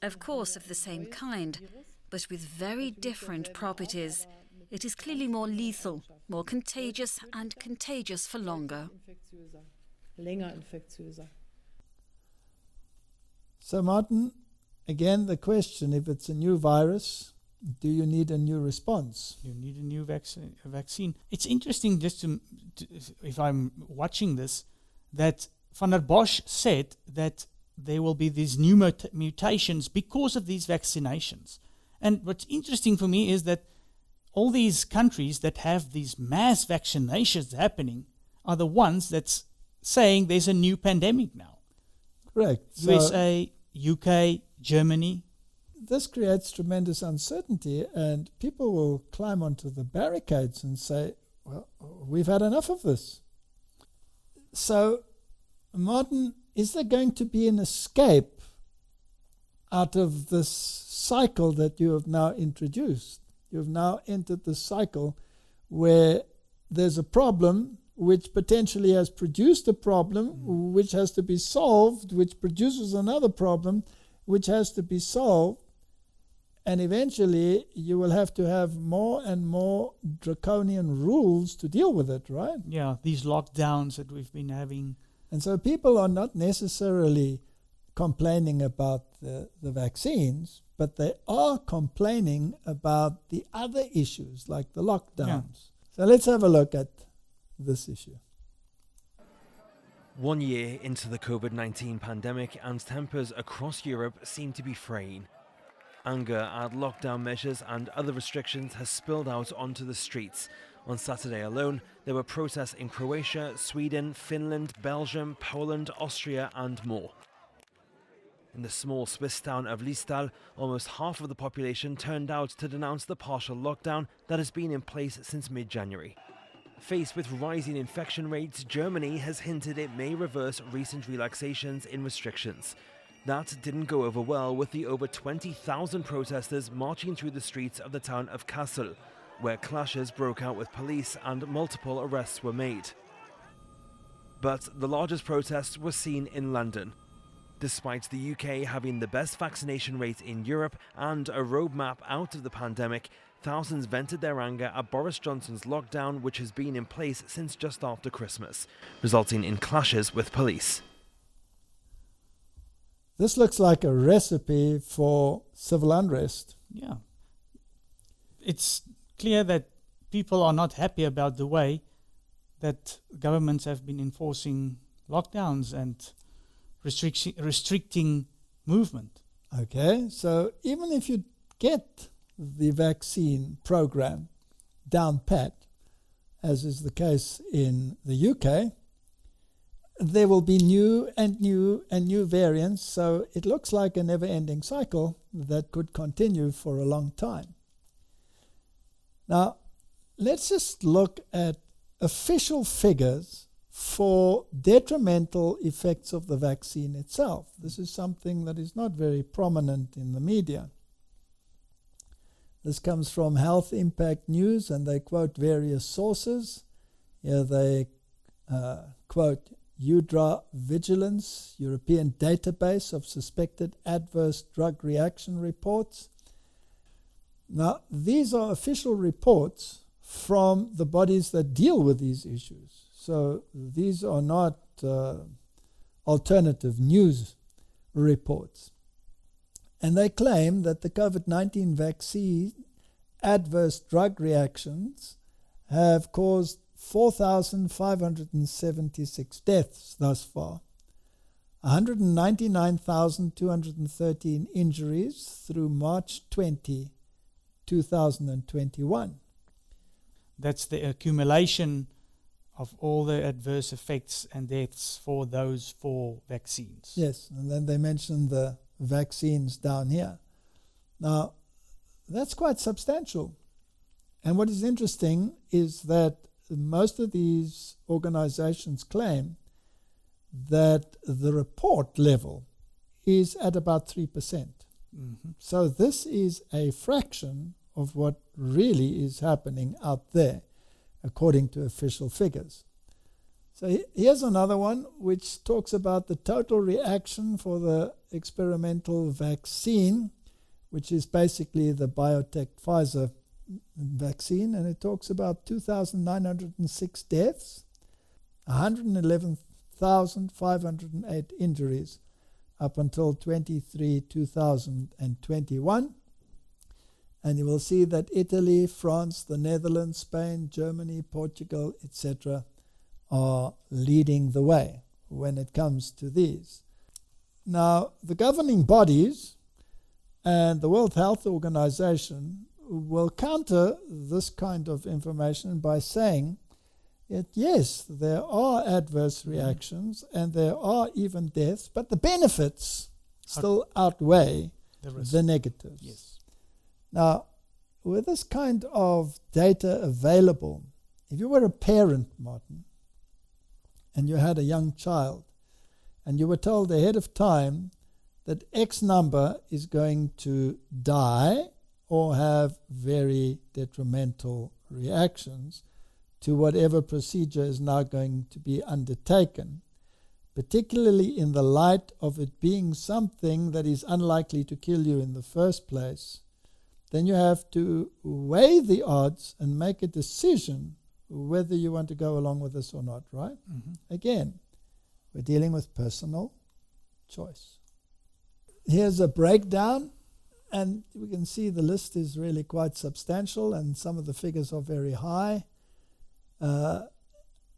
Of course of the same kind, but with very different properties. It is clearly more lethal, more contagious, and contagious for longer. So, Martin, again, the question, if it's a new virus, do you need a new response? You need a new vaccine. It's interesting, just to, if I'm watching this, that Van der Bosch said that there will be these new mutations because of these vaccinations. And what's interesting for me is that all these countries that have these mass vaccinations happening are the ones that's saying there's a new pandemic now. Correct. USA, UK, Germany. This creates tremendous uncertainty, and people will climb onto the barricades and say, well, we've had enough of this. So, Martin, is there going to be an escape out of this cycle that you have now introduced? You've now entered the cycle where there's a problem which potentially has produced a problem which has to be solved, which produces another problem which has to be solved, and eventually you will have to have more and more draconian rules to deal with it, right? Yeah, these lockdowns that we've been having. And so people are not necessarily complaining about the vaccines, but they are complaining about the other issues like the lockdowns. Yeah. So let's have a look at this issue. 1 year into the COVID-19 pandemic, and tempers across Europe seem to be fraying. Anger at lockdown measures and other restrictions has spilled out onto the streets. On Saturday alone, there were protests in Croatia, Sweden, Finland, Belgium, Poland, Austria and more. In the small Swiss town of Liestal, almost half of the population turned out to denounce the partial lockdown that has been in place since mid-January. Faced with rising infection rates, Germany has hinted it may reverse recent relaxations in restrictions. That didn't go over well with the over 20,000 protesters marching through the streets of the town of Kassel, where clashes broke out with police and multiple arrests were made. But the largest protests were seen in London. Despite the UK having the best vaccination rate in Europe and a roadmap out of the pandemic, thousands vented their anger at Boris Johnson's lockdown, which has been in place since just after Christmas, resulting in clashes with police. This looks like a recipe for civil unrest. Yeah. It's clear that people are not happy about the way that governments have been enforcing lockdowns and restricting movement. Okay, so even if you get the vaccine program down pat, as is the case in the UK, there will be new and new and new variants, so it looks like a never-ending cycle that could continue for a long time. Now, let's just look at official figures for detrimental effects of the vaccine itself. This is something that is not very prominent in the media. This comes from Health Impact News, and they quote various sources. Here they quote UDRA Vigilance, European Database of Suspected Adverse Drug Reaction Reports. Now, these are official reports from the bodies that deal with these issues. So these are not alternative news reports. And they claim that the COVID-19 vaccine adverse drug reactions have caused 4,576 deaths thus far, 199,213 injuries through March 20, 2021. That's the accumulation of all the adverse effects and deaths for those 4 vaccines. Yes, and then they mentioned the vaccines down here. Now, that's quite substantial. And what is interesting is that most of these organizations claim that the report level is at about 3%. Mm-hmm. So this is a fraction of what really is happening out there, according to official figures. So here's another one which talks about the total reaction for the experimental vaccine, which is basically the Pfizer vaccine, and it talks about 2,906 deaths, 111,508 injuries up until 2021. And you will see that Italy, France, the Netherlands, Spain, Germany, Portugal, etc. are leading the way when it comes to these. Now, the governing bodies and the World Health Organization will counter this kind of information by saying that yes, there are adverse reactions and there are even deaths, but the benefits still outweigh the negatives. Yes. Now, with this kind of data available, if you were a parent, Martin, and you had a young child, and you were told ahead of time that X number is going to die or have very detrimental reactions to whatever procedure is now going to be undertaken, particularly in the light of it being something that is unlikely to kill you in the first place, then you have to weigh the odds and make a decision whether you want to go along with this or not, right? Mm-hmm. Again, we're dealing with personal choice. Here's a breakdown, and we can see the list is really quite substantial, and some of the figures are very high.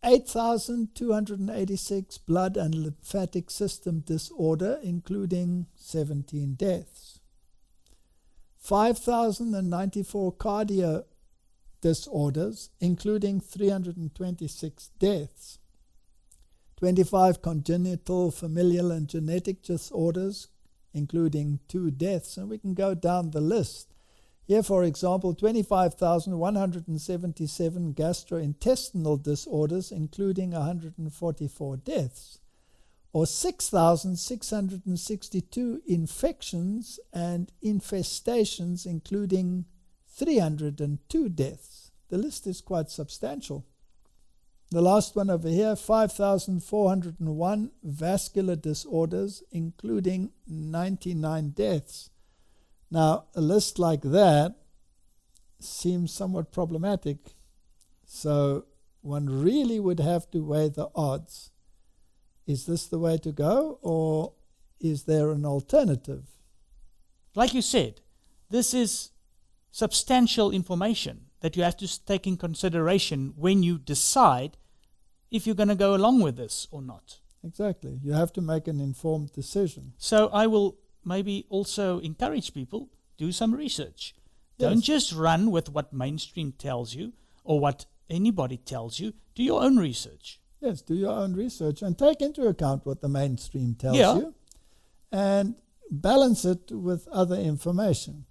8,286 blood and lymphatic system disorder, including 17 deaths. 5,094 cardio disorders, including 326 deaths. 25 congenital, familial, and genetic disorders, including 2 deaths. And we can go down the list. Here, for example, 25,177 gastrointestinal disorders, including 144 deaths, or 6,662 infections and infestations, including 302 deaths. The list is quite substantial. The last one over here, 5,401 vascular disorders, including 99 deaths. Now, a list like that seems somewhat problematic, so one really would have to weigh the odds. Is this the way to go, or is there an alternative? Like you said, this is substantial information that you have to take in consideration when you decide if you're going to go along with this or not. Exactly. You have to make an informed decision. So I will maybe also encourage people, do some research. Yes. Don't just run with what mainstream tells you or what anybody tells you. Do your own research. Yes, do your own research and take into account what the mainstream tells you and balance it with other information.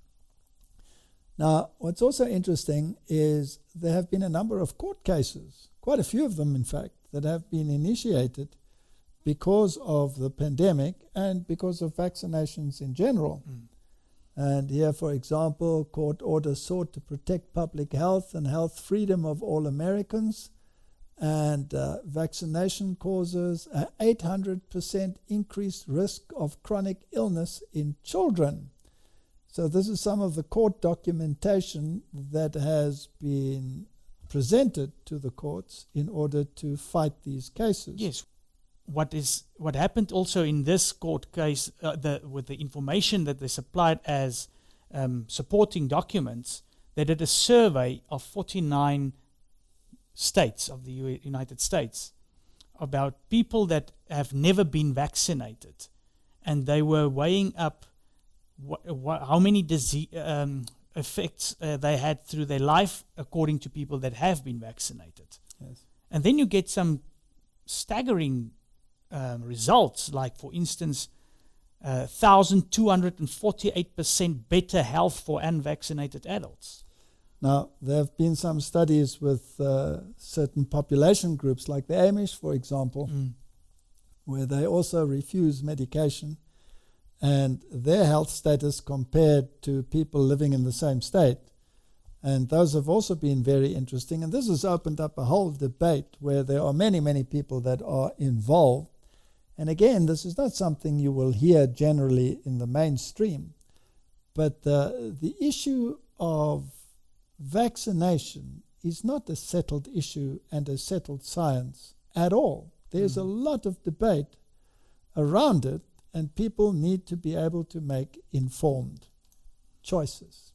Now, what's also interesting is there have been a number of court cases, quite a few of them, in fact, that have been initiated because of the pandemic and because of vaccinations in general. And here, for example, court orders sought to protect public health and health freedom of all Americans, and vaccination causes an 800% increased risk of chronic illness in children. So this is some of the court documentation that has been presented to the courts in order to fight these cases. Yes. What happened also in this court case, with the information that they supplied as supporting documents, they did a survey of 49 states of the United States about people that have never been vaccinated, and they were weighing up how many effects they had through their life according to people that have been vaccinated. Yes. And then you get some staggering results, like, for instance, 1,248% better health for unvaccinated adults. Now, there have been some studies with certain population groups, like the Amish, for example, where they also refuse medication, and their health status compared to people living in the same state. And those have also been very interesting. And this has opened up a whole debate where there are many, many people that are involved. And again, this is not something you will hear generally in the mainstream. But the issue of vaccination is not a settled issue and a settled science at all. There's a lot of debate around it, and people need to be able to make informed choices.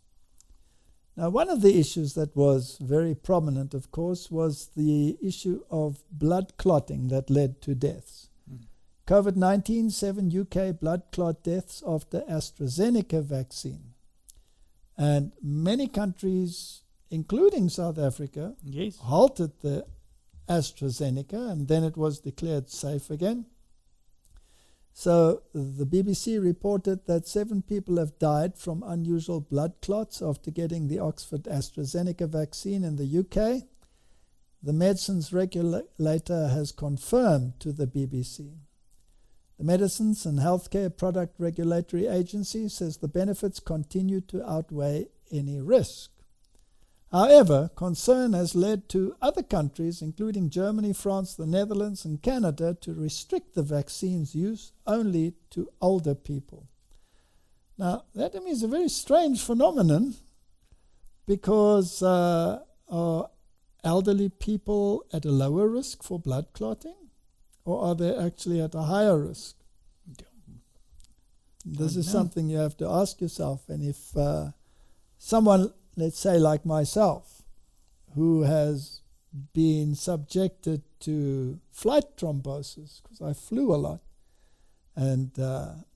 Now, one of the issues that was very prominent, of course, was the issue of blood clotting that led to deaths. COVID-19, 7 UK blood clot deaths after AstraZeneca vaccine. And many countries, including South Africa, halted the AstraZeneca, and then it was declared safe again. So the BBC reported that 7 people have died from unusual blood clots after getting the Oxford AstraZeneca vaccine in the UK. The medicines regulator has confirmed to the BBC. The Medicines and Healthcare Product Regulatory Agency says the benefits continue to outweigh any risk. However, concern has led to other countries, including Germany, France, the Netherlands, and Canada, to restrict the vaccine's use only to older people. Now, that to me is a very strange phenomenon, because are elderly people at a lower risk for blood clotting, or are they actually at a higher risk? This is something you have to ask yourself. And if someone, let's say like myself, who has been subjected to flight thrombosis, because I flew a lot, and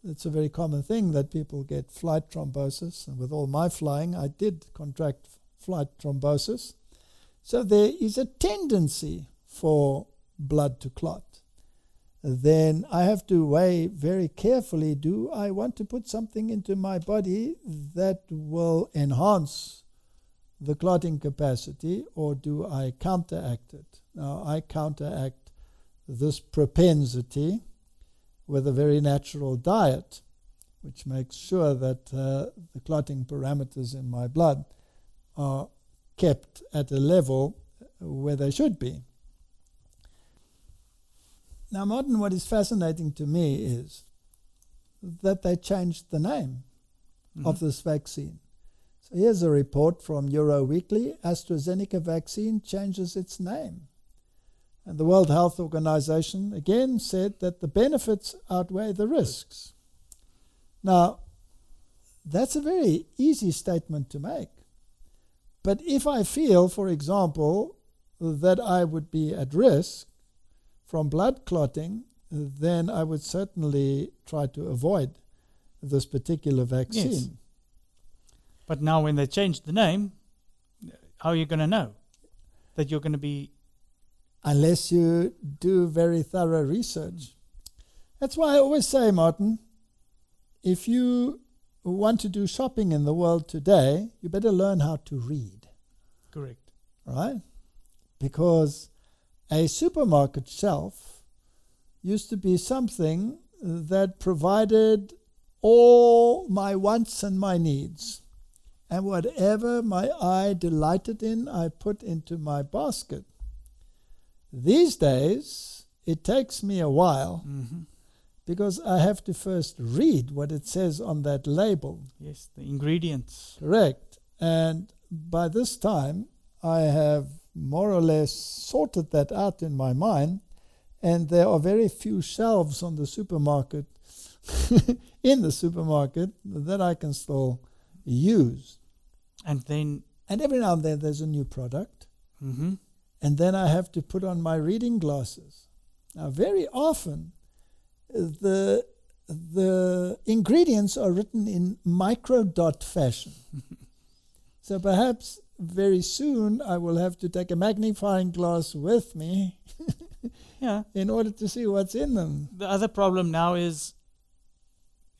it's a very common thing that people get flight thrombosis, and with all my flying, I did contract flight thrombosis. So there is a tendency for blood to clot. Then I have to weigh very carefully, do I want to put something into my body that will enhance the clotting capacity, or do I counteract it? Now, I counteract this propensity with a very natural diet, which makes sure that the clotting parameters in my blood are kept at a level where they should be. Now, Martin, what is fascinating to me is that they changed the name of this vaccine. So here's a report from Euro Weekly. AstraZeneca vaccine changes its name. And the World Health Organization again said that the benefits outweigh the risks. Now, that's a very easy statement to make. But if I feel, for example, that I would be at risk from blood clotting, then I would certainly try to avoid this particular vaccine. Yes. But now when they changed the name, how are you going to know that you're going to be... Unless you do very thorough research. That's why I always say, Martin, if you want to do shopping in the world today, you better learn how to read. Correct. Right? Because a supermarket shelf used to be something that provided all my wants and my needs. And whatever my eye delighted in, I put into my basket. These days, it takes me a while because I have to first read what it says on that label. Yes, the ingredients. Correct. And by this time, I have more or less sorted that out in my mind, and there are very few shelves on the supermarket, in the supermarket, that I can still use. And every now and then there's a new product, and then I have to put on my reading glasses. Now, very often, the ingredients are written in microdot fashion. So perhaps very soon I will have to take a magnifying glass with me in order to see what's in them. The other problem now is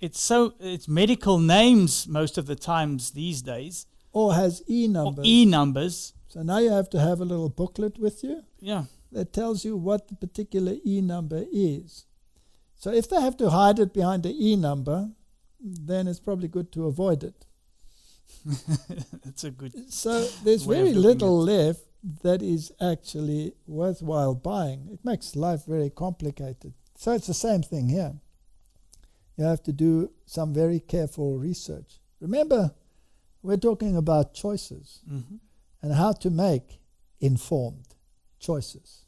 it's medical names most of the times these days. Or has E-numbers. Or E-numbers. So now you have to have a little booklet with you. Yeah. That tells you what the particular E-number is. So if they have to hide it behind the E-number, then it's probably good to avoid it. That's a good. So there's very little left that is actually worthwhile buying. It makes life very complicated. So it's the same thing here. You have to do some very careful research. Remember, we're talking about choices. and how to make informed choices.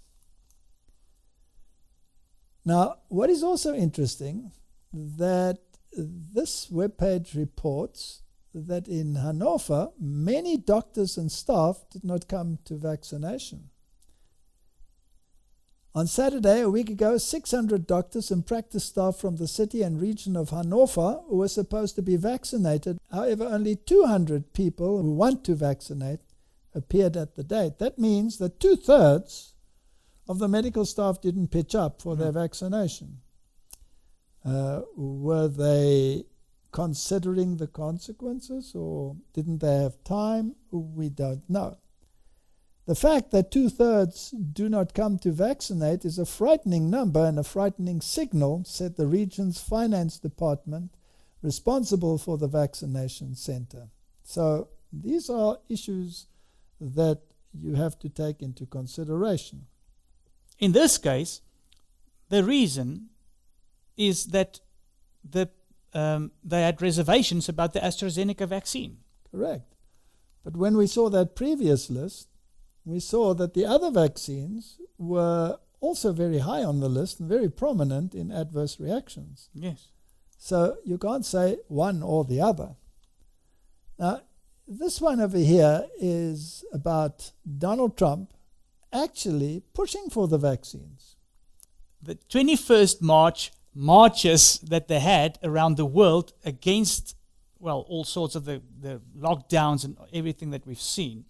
Now, what is also interesting, that this webpage reports that in Hanover, many doctors and staff did not come to vaccination. On Saturday, a week ago, 600 doctors and practice staff from the city and region of Hanover were supposed to be vaccinated. However, only 200 people who want to vaccinate appeared at the date. That means that 2/3 of the medical staff didn't pitch up for their vaccination. Were they considering the consequences, or didn't they have time? We don't know. The fact that 2/3 do not come to vaccinate is a frightening number and a frightening signal, said the region's finance department responsible for the vaccination center. So these are issues that you have to take into consideration. In this case, the reason is that they had reservations about the AstraZeneca vaccine. Correct. But when we saw that previous list, we saw that the other vaccines were also very high on the list and very prominent in adverse reactions. Yes. So you can't say one or the other. Now, this one over here is about Donald Trump actually pushing for the vaccines. The 21st March marches that they had around the world against, well, all sorts of the lockdowns and everything that we've seen,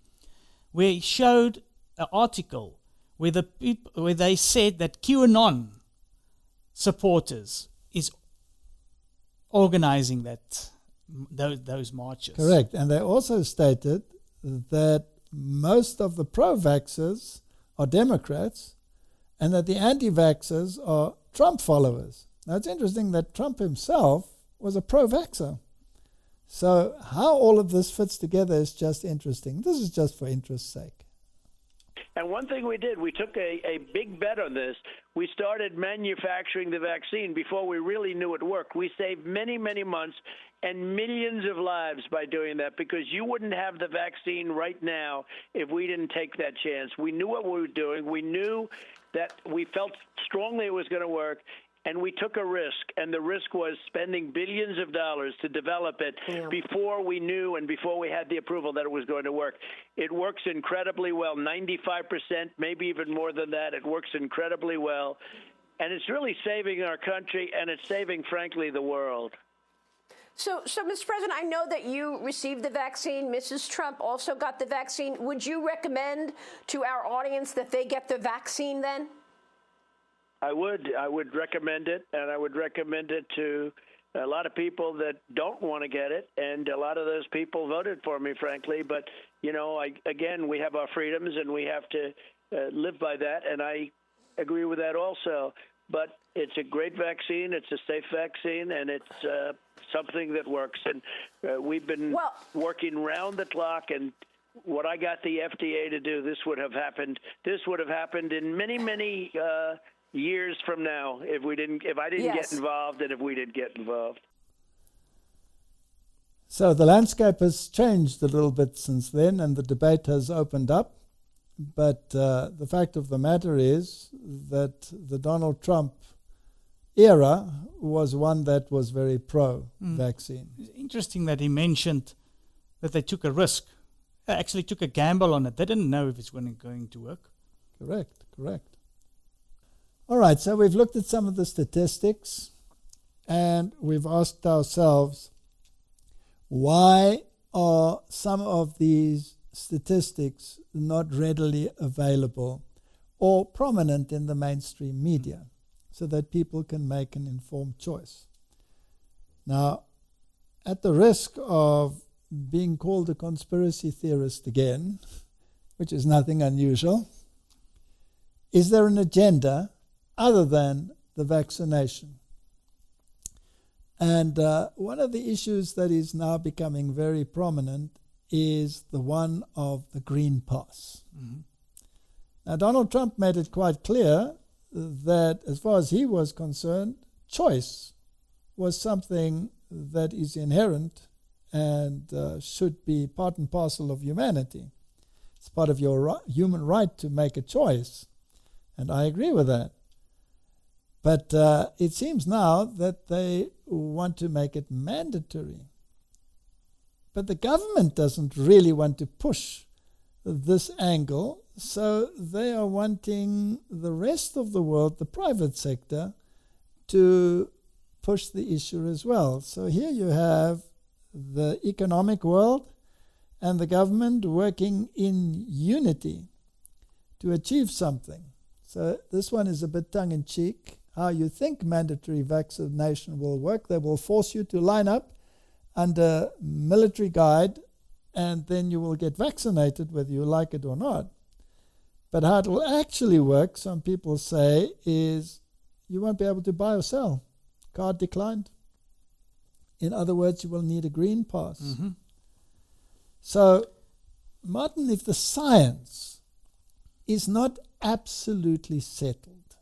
where he showed an article where they said that QAnon supporters is organizing those marches. Correct. And they also stated that most of the pro-vaxxers are Democrats and that the anti-vaxxers are Trump followers. Now, it's interesting that Trump himself was a pro-vaxxer. So how all of this fits together is just interesting. This is just for interest's sake. And one thing we did, we took a big bet on this. We started manufacturing the vaccine before we really knew it worked. We saved many, many months and millions of lives by doing that, because you wouldn't have the vaccine right now if we didn't take that chance. We knew what we were doing. We knew that we felt strongly it was going to work. And we took a risk, and the risk was spending billions of dollars to develop it before we knew and before we had the approval that it was going to work. It works incredibly well, 95%, maybe even more than that. It works incredibly well. And it's really saving our country, and it's saving, frankly, the world. So, Mr. President, I know that you received the vaccine. Mrs. Trump also got the vaccine. Would you recommend to our audience that they get the vaccine then? I would recommend it, and I would recommend it to a lot of people that don't want to get it, and a lot of those people voted for me, frankly. But, you know, again, we have our freedoms, and we have to live by that, and I agree with that also. But it's a great vaccine, it's a safe vaccine, and it's something that works. And we've been working round the clock, and what I got the FDA to do, this would have happened. This would have happened in many, many years from now if I didn't get involved, and if we didn't get involved. So the landscape has changed a little bit since then, and the debate has opened up. But the fact of the matter is that the Donald Trump era was one that was very pro-vaccine. It's interesting that he mentioned that they took a risk. They actually took a gamble on it. They didn't know if it's going to work. Correct. All right, so we've looked at some of the statistics, and we've asked ourselves, why are some of these statistics not readily available or prominent in the mainstream media so that people can make an informed choice? Now, at the risk of being called a conspiracy theorist again, which is nothing unusual, is there an agenda other than the vaccination? And one of the issues that is now becoming very prominent is the one of the Green Pass. Mm-hmm. Now, Donald Trump made it quite clear that, as far as he was concerned, choice was something that is inherent and should be part and parcel of humanity. It's part of your human right to make a choice. And I agree with that. But it seems now that they want to make it mandatory. But the government doesn't really want to push this angle, so they are wanting the rest of the world, the private sector, to push the issue as well. So here you have the economic world and the government working in unity to achieve something. So this one is a bit tongue-in-cheek. How you think mandatory vaccination will work. They will force you to line up under military guide, and then you will get vaccinated whether you like it or not. But how it will actually work, some people say, is you won't be able to buy or sell. Card declined. In other words, you will need a green pass. Mm-hmm. So, Martin, if the science is not absolutely settled,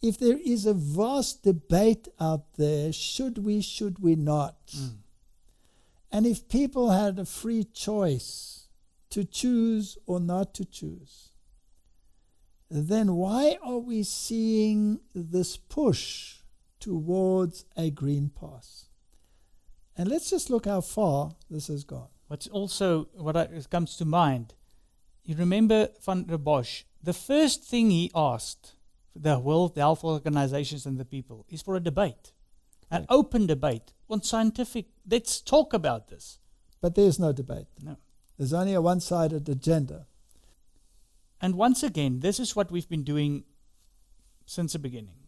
if there is a vast debate out there, should we not? And if people had a free choice to choose or not to choose, then why are we seeing this push towards a green pass? And let's just look how far this has gone. What's also, comes to mind, you remember Van der Bosch, the first thing he asked the World Health Organizations and the people is for a debate, an open debate on scientific, let's talk about this. But there's no debate. No. There's only a one-sided agenda. And once again, this is what we've been doing since the beginning.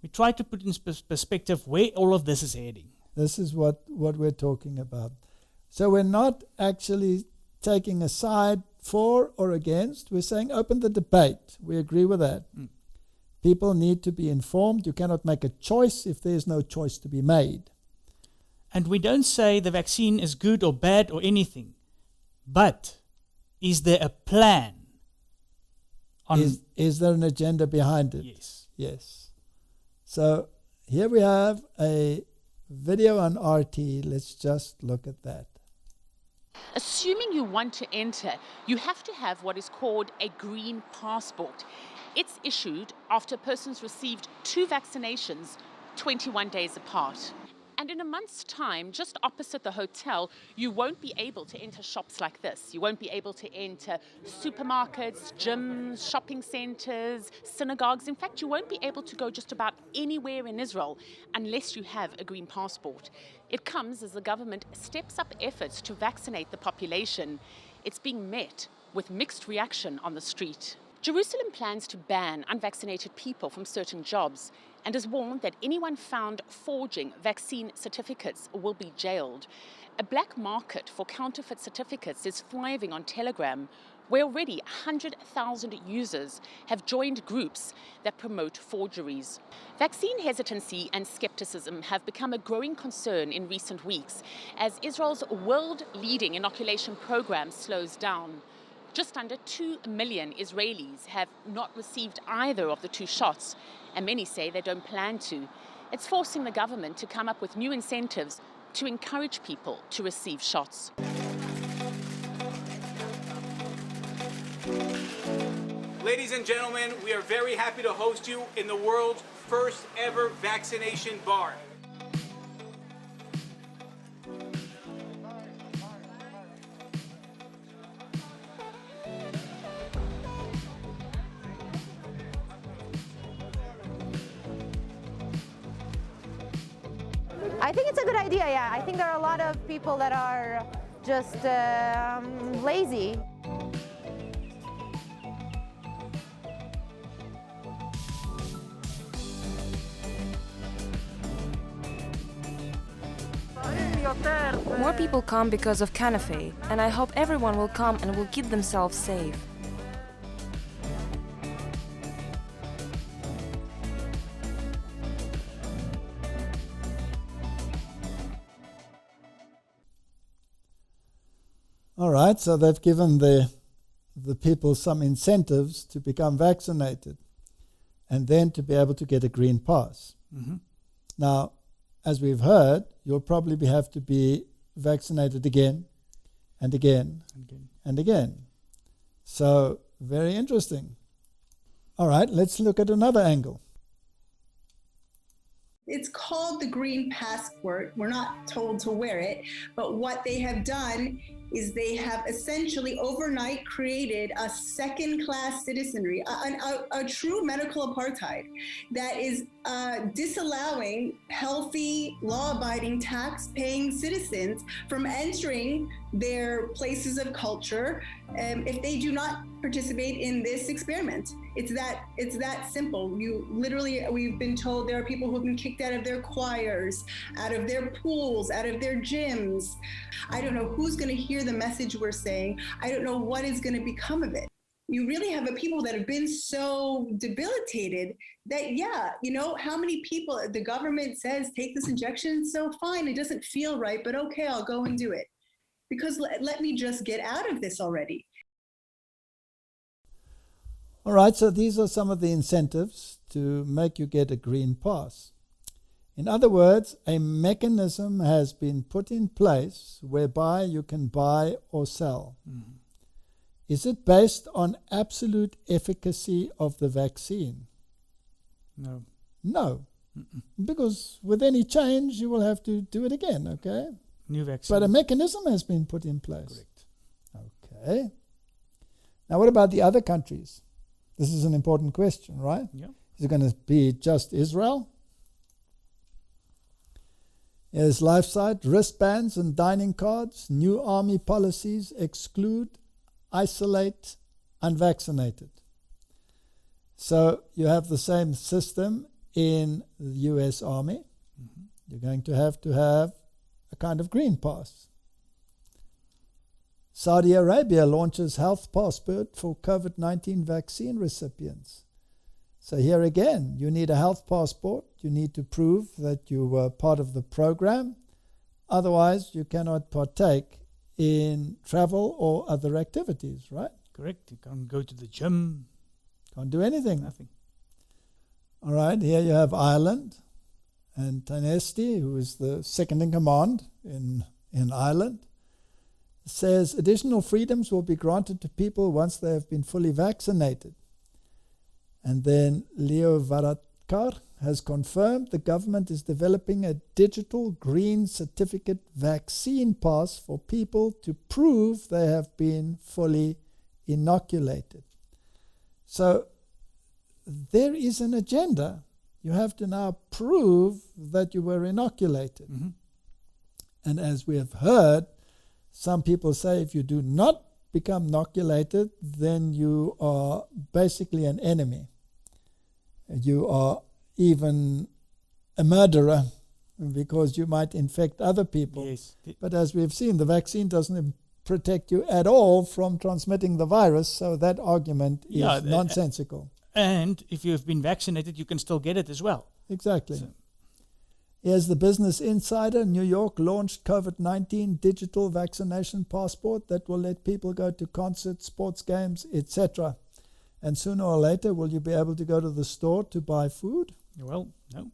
We try to put in perspective where all of this is heading. This is what we're talking about. So we're not actually taking a side for or against. We're saying open the debate. We agree with that. People need to be informed. You cannot make a choice if there's no choice to be made. And we don't say the vaccine is good or bad or anything. But is there a plan? Is there an agenda behind it? Yes. Yes. So here we have a video on RT. Let's just look at that. Assuming you want to enter, you have to have what is called a green passport. It's issued after persons received 2 vaccinations 21 days apart. And in a month's time, just opposite the hotel, you won't be able to enter shops like this. You won't be able to enter supermarkets, gyms, shopping centers, synagogues. In fact, you won't be able to go just about anywhere in Israel unless you have a green passport. It comes as the government steps up efforts to vaccinate the population. It's being met with mixed reaction on the street. Jerusalem plans to ban unvaccinated people from certain jobs and has warned that anyone found forging vaccine certificates will be jailed. A black market for counterfeit certificates is thriving on Telegram, where already 100,000 users have joined groups that promote forgeries. Vaccine hesitancy and skepticism have become a growing concern in recent weeks as Israel's world-leading inoculation program slows down. Just under 2 million Israelis have not received either of the 2 shots, and many say they don't plan to. It's forcing the government to come up with new incentives to encourage people to receive shots. Ladies and gentlemen, we are very happy to host you in the world's first ever vaccination bar. I think it's a good idea, yeah. I think there are a lot of people that are just lazy. More people come because of Canafe, and I hope everyone will come and will keep themselves safe. All right, so they've given the people some incentives to become vaccinated and then to be able to get a green pass. Mm-hmm. Now, as we've heard, you'll probably have to be vaccinated again and again and again. So, very interesting. All right, let's look at another angle. It's called the Green Passport. We're not told to wear it, but what they have done is they have essentially overnight created a second-class citizenry, a true medical apartheid that is disallowing healthy, law-abiding, tax-paying citizens from entering their places of culture if they do not participate in this experiment. It's that simple. We've been told there are people who have been kicked out of their choirs, out of their pools, out of their gyms. I don't know who's going to hear the message we're saying. I don't know what is going to become of it. You really have a people that have been so debilitated that, how many people the government says take this injection, so fine, it doesn't feel right, but okay, I'll go and do it. Because let me just get out of this already. All right, so these are some of the incentives to make you get a green pass. In other words, a mechanism has been put in place whereby you can buy or sell. Mm-hmm. Is it based on absolute efficacy of the vaccine? No. No. Mm-mm. Because with any change, you will have to do it again, okay? New vaccine. But a mechanism has been put in place. Correct. Okay. Now, what about the other countries? This is an important question, right? Yeah. Is it going to be just Israel? Here's life site, wristbands and dining cards. New army policies exclude, isolate, unvaccinated. So you have the same system in the US Army. Mm-hmm. You're going to have a kind of green pass. Saudi Arabia launches health passport for COVID-19 vaccine recipients. So here again, you need a health passport. You need to prove that you were part of the program. Otherwise, you cannot partake in travel or other activities, right? Correct. You can't go to the gym. Can't do anything. Nothing. All right, here you have Ireland and Tanesti, who is the second in command in Ireland, says additional freedoms will be granted to people once they have been fully vaccinated. And then Leo Varadkar has confirmed the government is developing a digital green certificate vaccine pass for people to prove they have been fully inoculated. So there is an agenda. You have to now prove that you were inoculated. Mm-hmm. And as we have heard, some people say if you do not become inoculated, then you are basically an enemy. You are even a murderer because you might infect other people. Yes. But as we've seen, the vaccine doesn't protect you at all from transmitting the virus, so that argument is nonsensical. And if you have been vaccinated, you can still get it as well. Exactly. So. Here's the Business Insider. New York launched COVID-19 digital vaccination passport that will let people go to concerts, sports games, etc. And sooner or later, will you be able to go to the store to buy food? Well, no.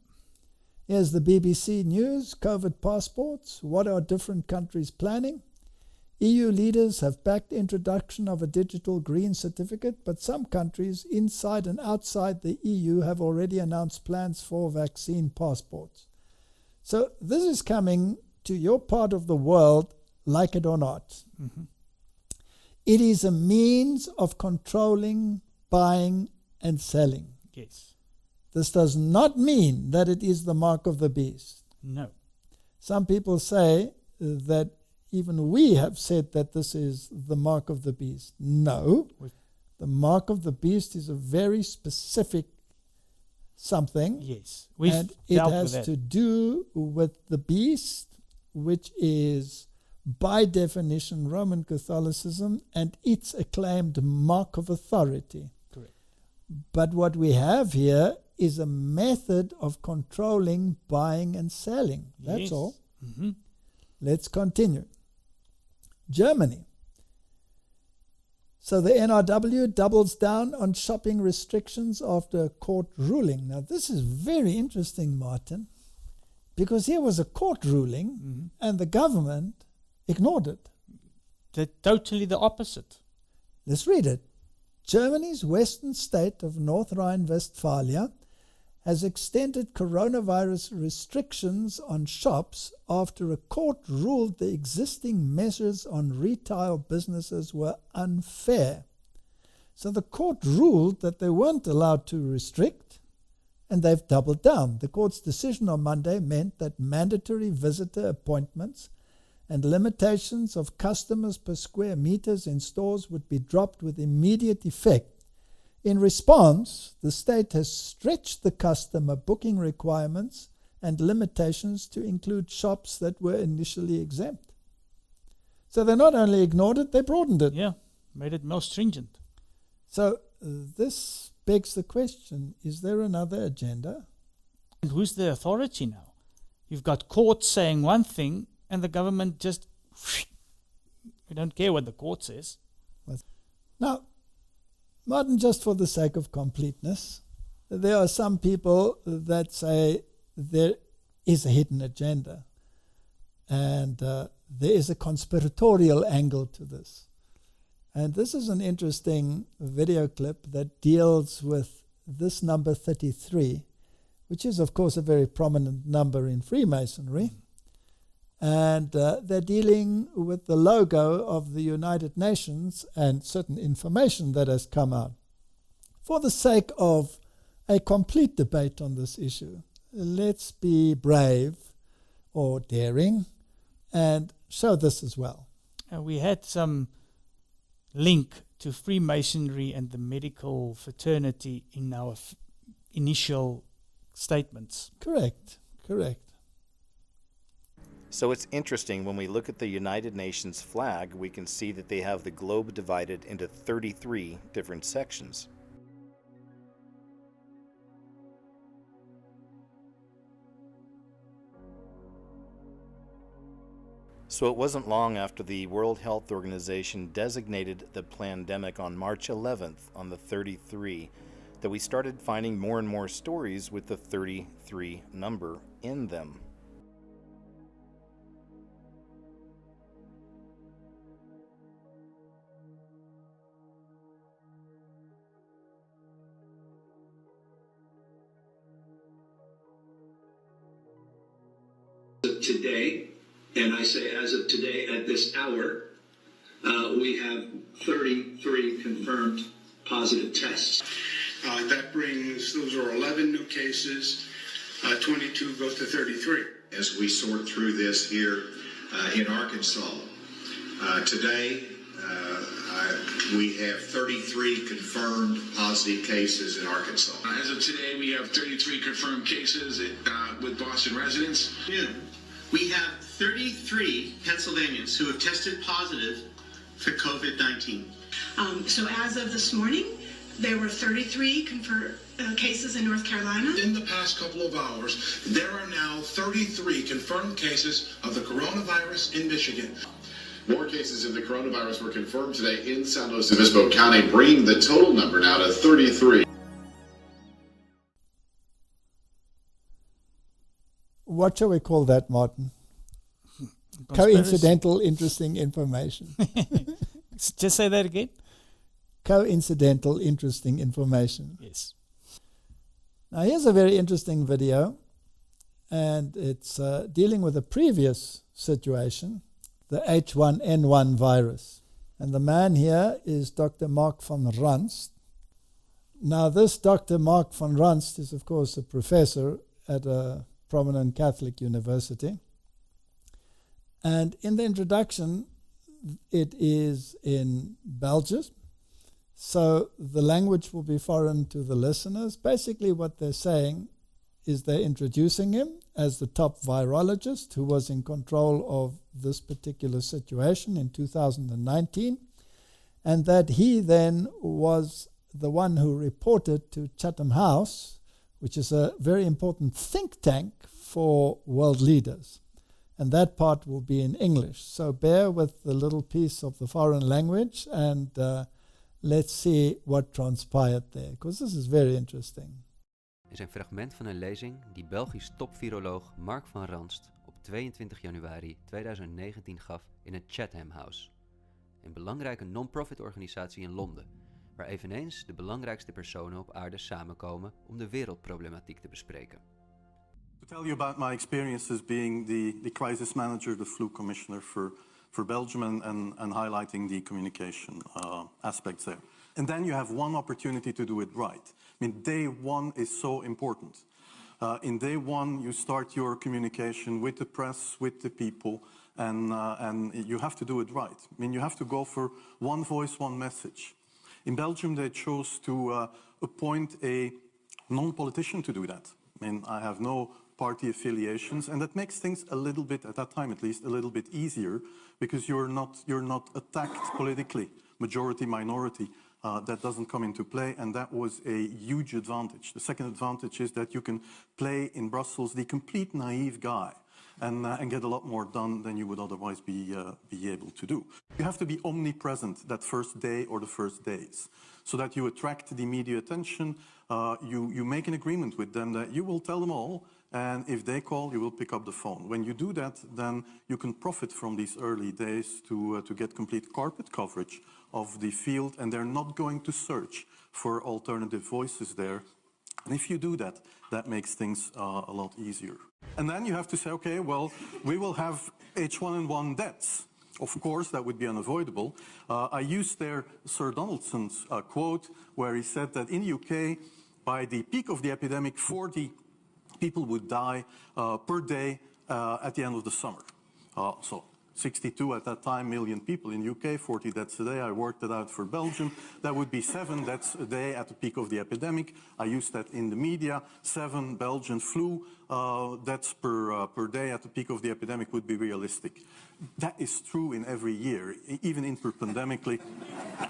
Here's the BBC News, COVID passports. What are different countries planning? EU leaders have backed introduction of a digital green certificate, but some countries inside and outside the EU have already announced plans for vaccine passports. So this is coming to your part of the world, like it or not. Mm-hmm. It is a means of controlling buying and selling. Yes. This does not mean that it is the mark of the beast. No. Some people say that even we have said that this is the mark of the beast. No. The mark of the beast is a very specific something. Yes. And it has to do with the beast, which is by definition Roman Catholicism and its acclaimed mark of authority. Correct. But what we have here is a method of controlling buying and selling. That's all. Mm-hmm. Let's continue. Germany. So the NRW doubles down on shopping restrictions after a court ruling. Now this is very interesting, Martin, because here was a court ruling and the government ignored it. They're totally the opposite. Let's read it. Germany's western state of North Rhine-Westphalia has extended coronavirus restrictions on shops after a court ruled the existing measures on retail businesses were unfair. So the court ruled that they weren't allowed to restrict, and they've doubled down. The court's decision on Monday meant that mandatory visitor appointments and limitations of customers per square meters in stores would be dropped with immediate effect. In response, the state has stretched the customer booking requirements and limitations to include shops that were initially exempt. So they not only ignored it, they broadened it. Yeah, made it more stringent. So this begs the question, is there another agenda? And who's the authority now? You've got courts saying one thing and the government just, we don't care what the court says. Now, Martin, just for the sake of completeness, there are some people that say there is a hidden agenda and there is a conspiratorial angle to this. And this is an interesting video clip that deals with this number 33, which is, of course, a very prominent number in Freemasonry. And they're dealing with the logo of the United Nations and certain information that has come out. For the sake of a complete debate on this issue, let's be brave or daring and show this as well. We had some link to Freemasonry and the medical fraternity in our initial statements. Correct. So it's interesting, when we look at the United Nations flag, we can see that they have the globe divided into 33 different sections. So it wasn't long after the World Health Organization designated the pandemic on March 11th on the 33 that we started finding more and more stories with the 33 number in them. Today, and I say as of today at this hour, we have 33 confirmed positive tests. That brings, those are 11 new cases, 22 goes to 33. As we sort through this here in Arkansas, today we have 33 confirmed positive cases in Arkansas. As of today, we have 33 confirmed cases with Boston residents. Yeah. We have 33 Pennsylvanians who have tested positive for COVID-19. So as of this morning, there were 33 cases in North Carolina. In the past couple of hours, there are now 33 confirmed cases of the coronavirus in Michigan. More cases of the coronavirus were confirmed today in San Luis Obispo County, bringing the total number now to 33. What shall we call that, Martin? Coincidental, interesting information. Just say that again. Coincidental, interesting information. Yes. Now, here's a very interesting video, and it's dealing with a previous situation, the H1N1 virus. And the man here is Dr. Mark van Ranst. Now, this Dr. Mark van Ranst is, of course, a professor at a prominent Catholic university. And in the introduction, it is in Belgian. So the language will be foreign to the listeners. Basically what they're saying is they're introducing him as the top virologist who was in control of this particular situation in 2019, and that he then was the one who reported to Chatham House, which is a very important think tank for world leaders. And that part will be in English. So bear with the little piece of the foreign language and let's see what transpired there, because this is very interesting. Is een fragment van een lezing die Belgisch topviroloog Mark van Ranst op 22 januari 2019 gaf in het Chatham House. een belangrijke non-profit organisatie in Londen, waar eveneens de belangrijkste personen op aarde samenkomen om de wereldproblematiek te bespreken. To tell you about my experiences being the crisis manager, the flu commissioner for Belgium and highlighting the communication aspects there. And then you have one opportunity to do it right. I mean, day one is so important. In day one, you start your communication with the press, with the people, and you have to do it right. I mean, you have to go for one voice, one message. In Belgium, they chose to appoint a non-politician to do that. I mean, I have no party affiliations, and that makes things a little bit, at that time at least, a little bit easier, because you're not attacked politically, majority, minority. That doesn't come into play, and that was a huge advantage. The second advantage is that you can play in Brussels the complete naive guy and get a lot more done than you would otherwise be able to do. You have to be omnipresent that first day or the first days, so that you attract the media attention. You make an agreement with them that you will tell them all, and if they call, you will pick up the phone. When you do that, then you can profit from these early days to get complete carpet coverage of the field, and they're not going to search for alternative voices there. And if you do that, that makes things a lot easier. And then you have to say, okay, well, we will have H1N1 deaths. Of course, that would be unavoidable. I used there Sir Donaldson's quote, where he said that in the UK, by the peak of the epidemic, 40 people would die per day at the end of the summer. So 62 at that time million people in UK, 40 deaths a day. I worked it out for Belgium. That would be 7 deaths a day at the peak of the epidemic. I used that in the media. 7 Belgian flu deaths per day at the peak of the epidemic would be realistic. That is true in every year, even interpandemically.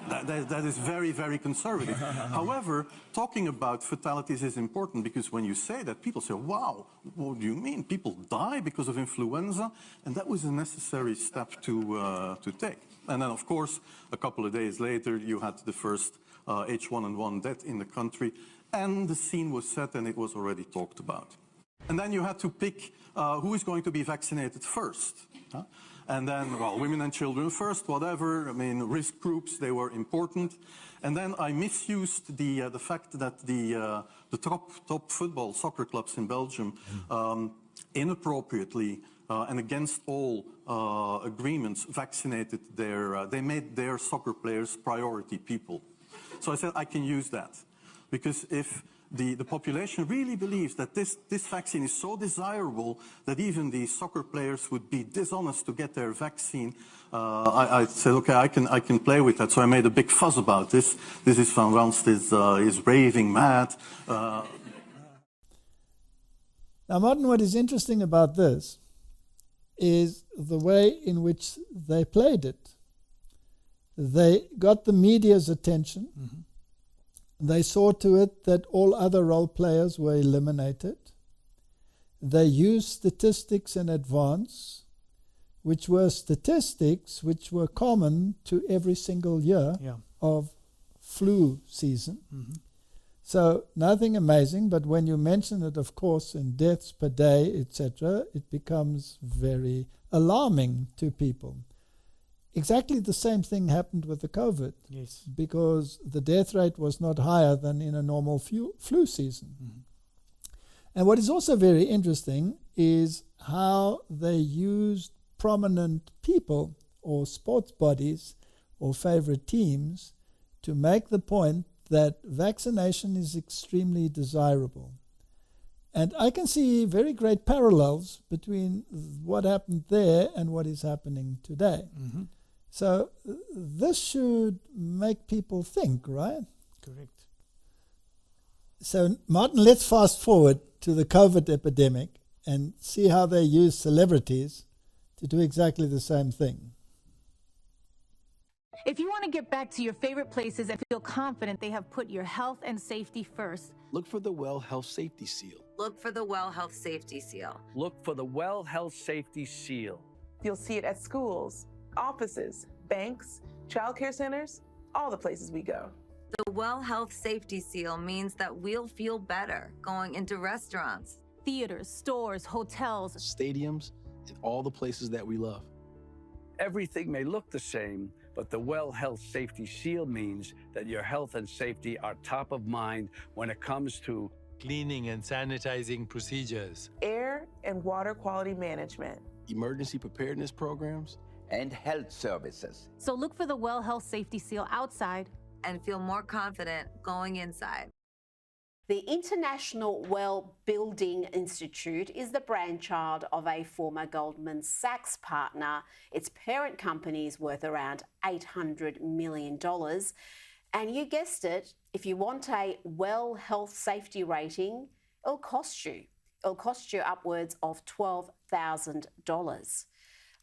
That is very, very conservative. However, talking about fatalities is important, because when you say that, people say, wow, what do you mean? People die because of influenza? And that was a necessary step to take. And then, of course, a couple of days later, you had the first H1N1 death in the country, and the scene was set and it was already talked about. And then you had to pick who is going to be vaccinated first. And then, well, women and children first, whatever. I mean, risk groups, they were important. And then I misused the fact that the top football, soccer clubs in Belgium inappropriately and against all agreements vaccinated they made their soccer players priority people. So I said I can use that, because if the population really believes that this vaccine is so desirable that even the soccer players would be dishonest to get their vaccine, I said, okay, I can play with that. So I made a big fuss about this. This is Van Ranst is raving mad. Now, Martin, what is interesting about this is the way in which they played it. They got the media's attention. Mm-hmm. They saw to it that all other role players were eliminated. They used statistics in advance, which were statistics which were common to every single year of flu season. Mm-hmm. So nothing amazing, but when you mention it, of course, in deaths per day, etc., it becomes very alarming to people. Exactly the same thing happened with the COVID. Yes. Because the death rate was not higher than in a normal flu season. Mm-hmm. And what is also very interesting is how they used prominent people or sports bodies or favorite teams to make the point that vaccination is extremely desirable. And I can see very great parallels between what happened there and what is happening today. Mm-hmm. So this should make people think, right? Correct. So, Martin, let's fast forward to the COVID epidemic and see how they use celebrities to do exactly the same thing. If you want to get back to your favorite places and feel confident they have put your health and safety first, look for the Well Health Safety Seal. Look for the Well Health Safety Seal. Look for the Well Health Safety Seal. You'll see it at schools, offices, banks, childcare centers, all the places we go. The Well Health Safety Seal means that we'll feel better going into restaurants, theaters, stores, hotels, stadiums, and all the places that we love. Everything may look the same, But the Well Health Safety Seal means that your health and safety are top of mind when it comes to cleaning and sanitizing procedures, air and water quality management, emergency preparedness programs, and health services. So look for the Well Health Safety Seal outside and feel more confident going inside. The International Well Building Institute is the brainchild of a former Goldman Sachs partner. Its parent company is worth around $800 million. And you guessed it, if you want a well health safety rating, it'll cost you. It'll cost you upwards of $12,000.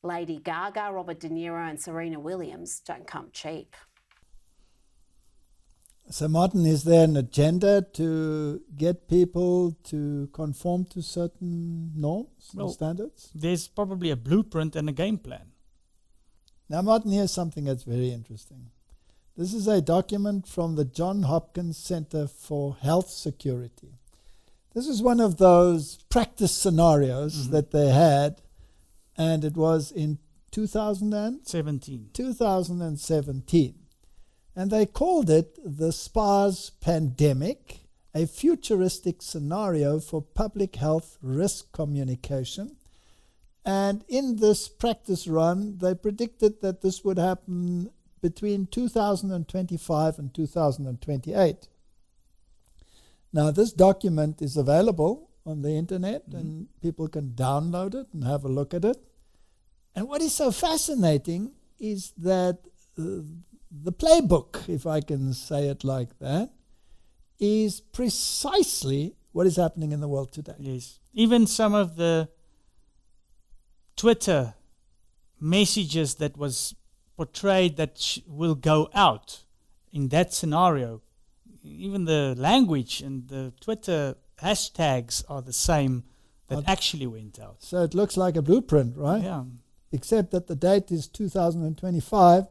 Lady Gaga, Robert De Niro and Serena Williams don't come cheap. So, Martin, is there an agenda to get people to conform to certain norms and standards? There's probably a blueprint and a game plan. Now, Martin, here's something that's very interesting. This is a document from the Johns Hopkins Center for Health Security. This is one of those practice scenarios that they had, and it was in 2017. And they called it the SPARS pandemic, a futuristic scenario for public health risk communication. And in this practice run, they predicted that this would happen between 2025 and 2028. Now, this document is available on the internet, and people can download it and have a look at it. And what is so fascinating is that the playbook, if I can say it like that, is precisely what is happening in the world today. Yes. Even some of the Twitter messages that was portrayed that will go out in that scenario, even the language and the Twitter hashtags are the same that actually went out. So it looks like a blueprint, right? Yeah. Except that the date is 2025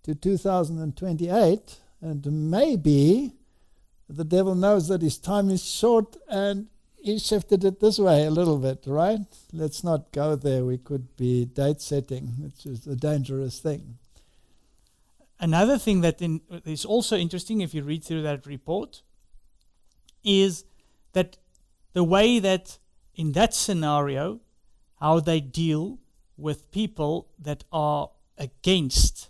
to 2028, and maybe the devil knows that his time is short and he shifted it this way a little bit, right? Let's not go there. We could be date setting, which is a dangerous thing. Another thing that is also interesting if you read through that report is that the way that in that scenario, how they deal with people that are against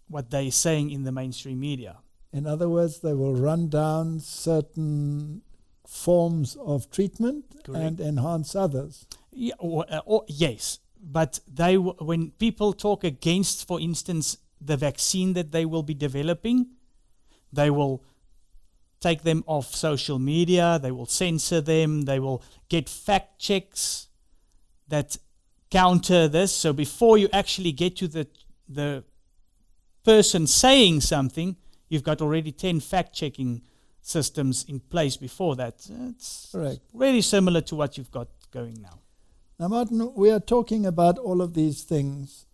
what they're saying in the mainstream media. In other words, they will run down certain forms of treatment and enhance others. Yeah, yes, but when people talk against, for instance, the vaccine that they will be developing, they will take them off social media, they will censor them, they will get fact checks that counter this. So before you actually get to the person saying something, you've got already 10 fact-checking systems in place before that. It's really similar to what you've got going now. Now, Martin, we are talking about all of these things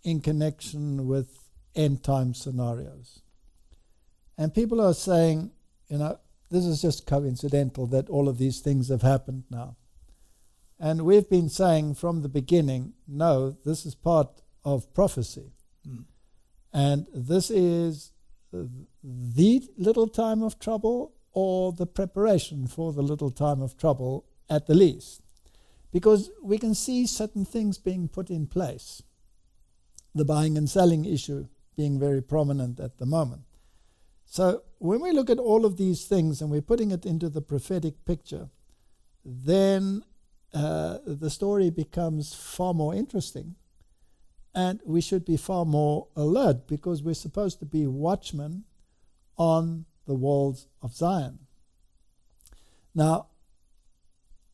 in connection with end-time scenarios. And people are saying, this is just coincidental that all of these things have happened now. And we've been saying from the beginning, no, this is part of prophecy. And this is the little time of trouble or the preparation for the little time of trouble at the least. Because we can see certain things being put in place. The buying and selling issue being very prominent at the moment. So when we look at all of these things and we're putting it into the prophetic picture, then the story becomes far more interesting. And we should be far more alert because we're supposed to be watchmen on the walls of Zion. Now,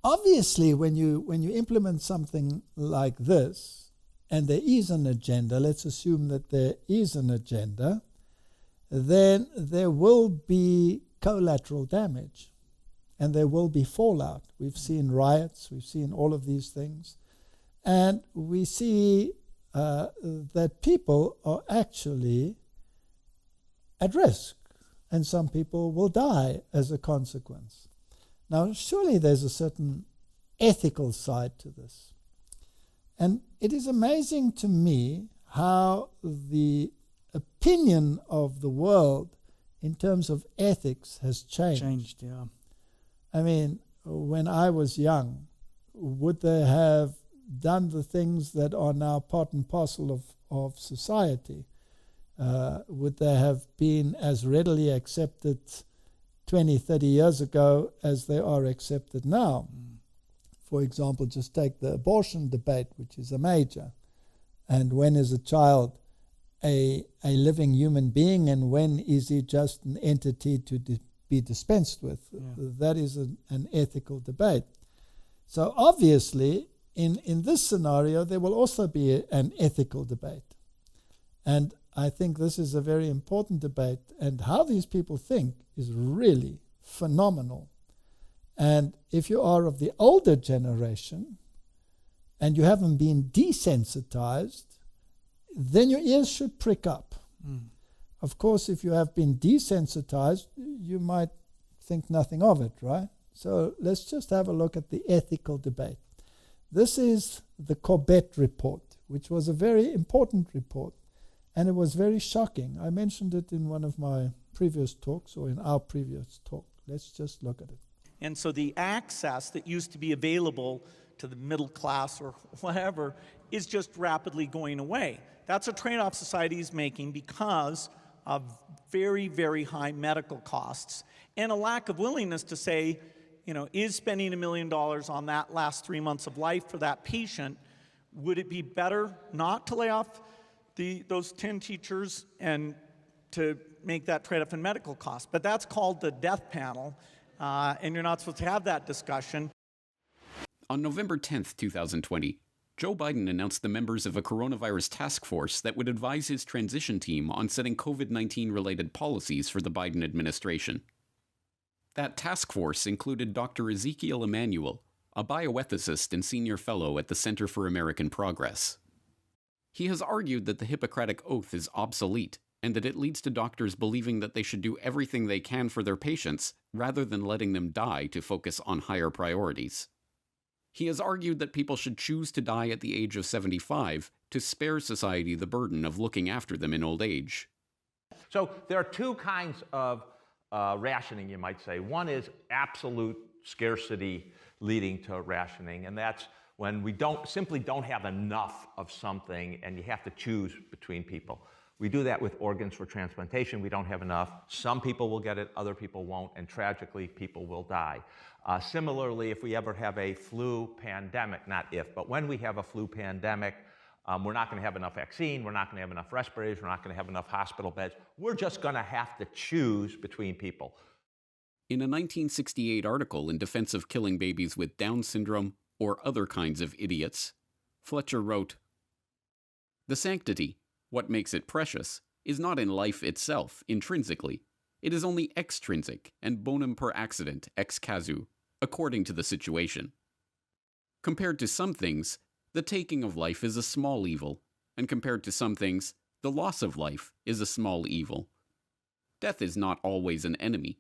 obviously, when you implement something like this, and there is an agenda, let's assume that there is an agenda, then there will be collateral damage and there will be fallout. We've seen riots, we've seen all of these things, and we see that people are actually at risk, and some people will die as a consequence. Now, surely there's a certain ethical side to this. And it is amazing to me how the opinion of the world in terms of ethics has changed. Yeah. I mean, when I was young, would they have done the things that are now part and parcel of society? Would they have been as readily accepted 20, 30 years ago as they are accepted now? For example, just take the abortion debate, which is a major. And when is a child a living human being, and when is he just an entity to be dispensed with? Yeah. That is an ethical debate. So obviously, in this scenario, there will also be an ethical debate. And I think this is a very important debate, and how these people think is really phenomenal. And if you are of the older generation and you haven't been desensitized, then your ears should prick up. Of course, if you have been desensitized, you might think nothing of it, right? So let's just have a look at the ethical debate. This is the Corbett report, which was a very important report, and it was very shocking. I mentioned it in one of my previous talks, or in our previous talk. Let's just look at it. And so the access that used to be available to the middle class or whatever is just rapidly going away. That's a trade-off society is making because of very, very high medical costs and a lack of willingness to say, you know, is spending $1 million on that last 3 months of life for that patient, would it be better not to lay off those 10 teachers and to make that trade-off in medical costs? But that's called the death panel, and you're not supposed to have that discussion. On November 10th, 2020, Joe Biden announced the members of a coronavirus task force that would advise his transition team on setting COVID-19 related policies for the Biden administration. That task force included Dr. Ezekiel Emanuel, a bioethicist and senior fellow at the Center for American Progress. He has argued that the Hippocratic Oath is obsolete and that it leads to doctors believing that they should do everything they can for their patients rather than letting them die to focus on higher priorities. He has argued that people should choose to die at the age of 75 to spare society the burden of looking after them in old age. So there are two kinds of rationing, you might say. One is absolute scarcity leading to rationing, and that's when we simply don't have enough of something and you have to choose between people. We do that with organs for transplantation. We don't have enough. Some people will get it, other people won't, and tragically, people will die. Similarly, if we ever have a flu pandemic, not if, but when we have a flu pandemic, we're not going to have enough vaccine, we're not going to have enough respirators, we're not going to have enough hospital beds. We're just going to have to choose between people. In a 1968 article in defense of killing babies with Down syndrome or other kinds of idiots, Fletcher wrote, "The sanctity, what makes it precious, is not in life itself, intrinsically. It is only extrinsic and bonum per accident, ex casu, according to the situation. Compared to some things, the taking of life is a small evil, and compared to some things, the loss of life is a small evil. Death is not always an enemy.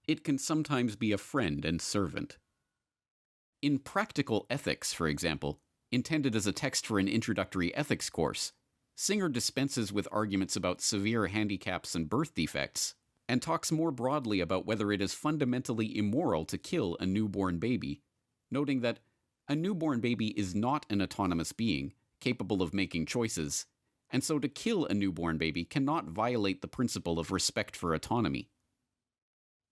It can sometimes be a friend and servant." In Practical Ethics, for example, intended as a text for an introductory ethics course, Singer dispenses with arguments about severe handicaps and birth defects, and talks more broadly about whether it is fundamentally immoral to kill a newborn baby, noting that a newborn baby is not an autonomous being, capable of making choices, and so to kill a newborn baby cannot violate the principle of respect for autonomy.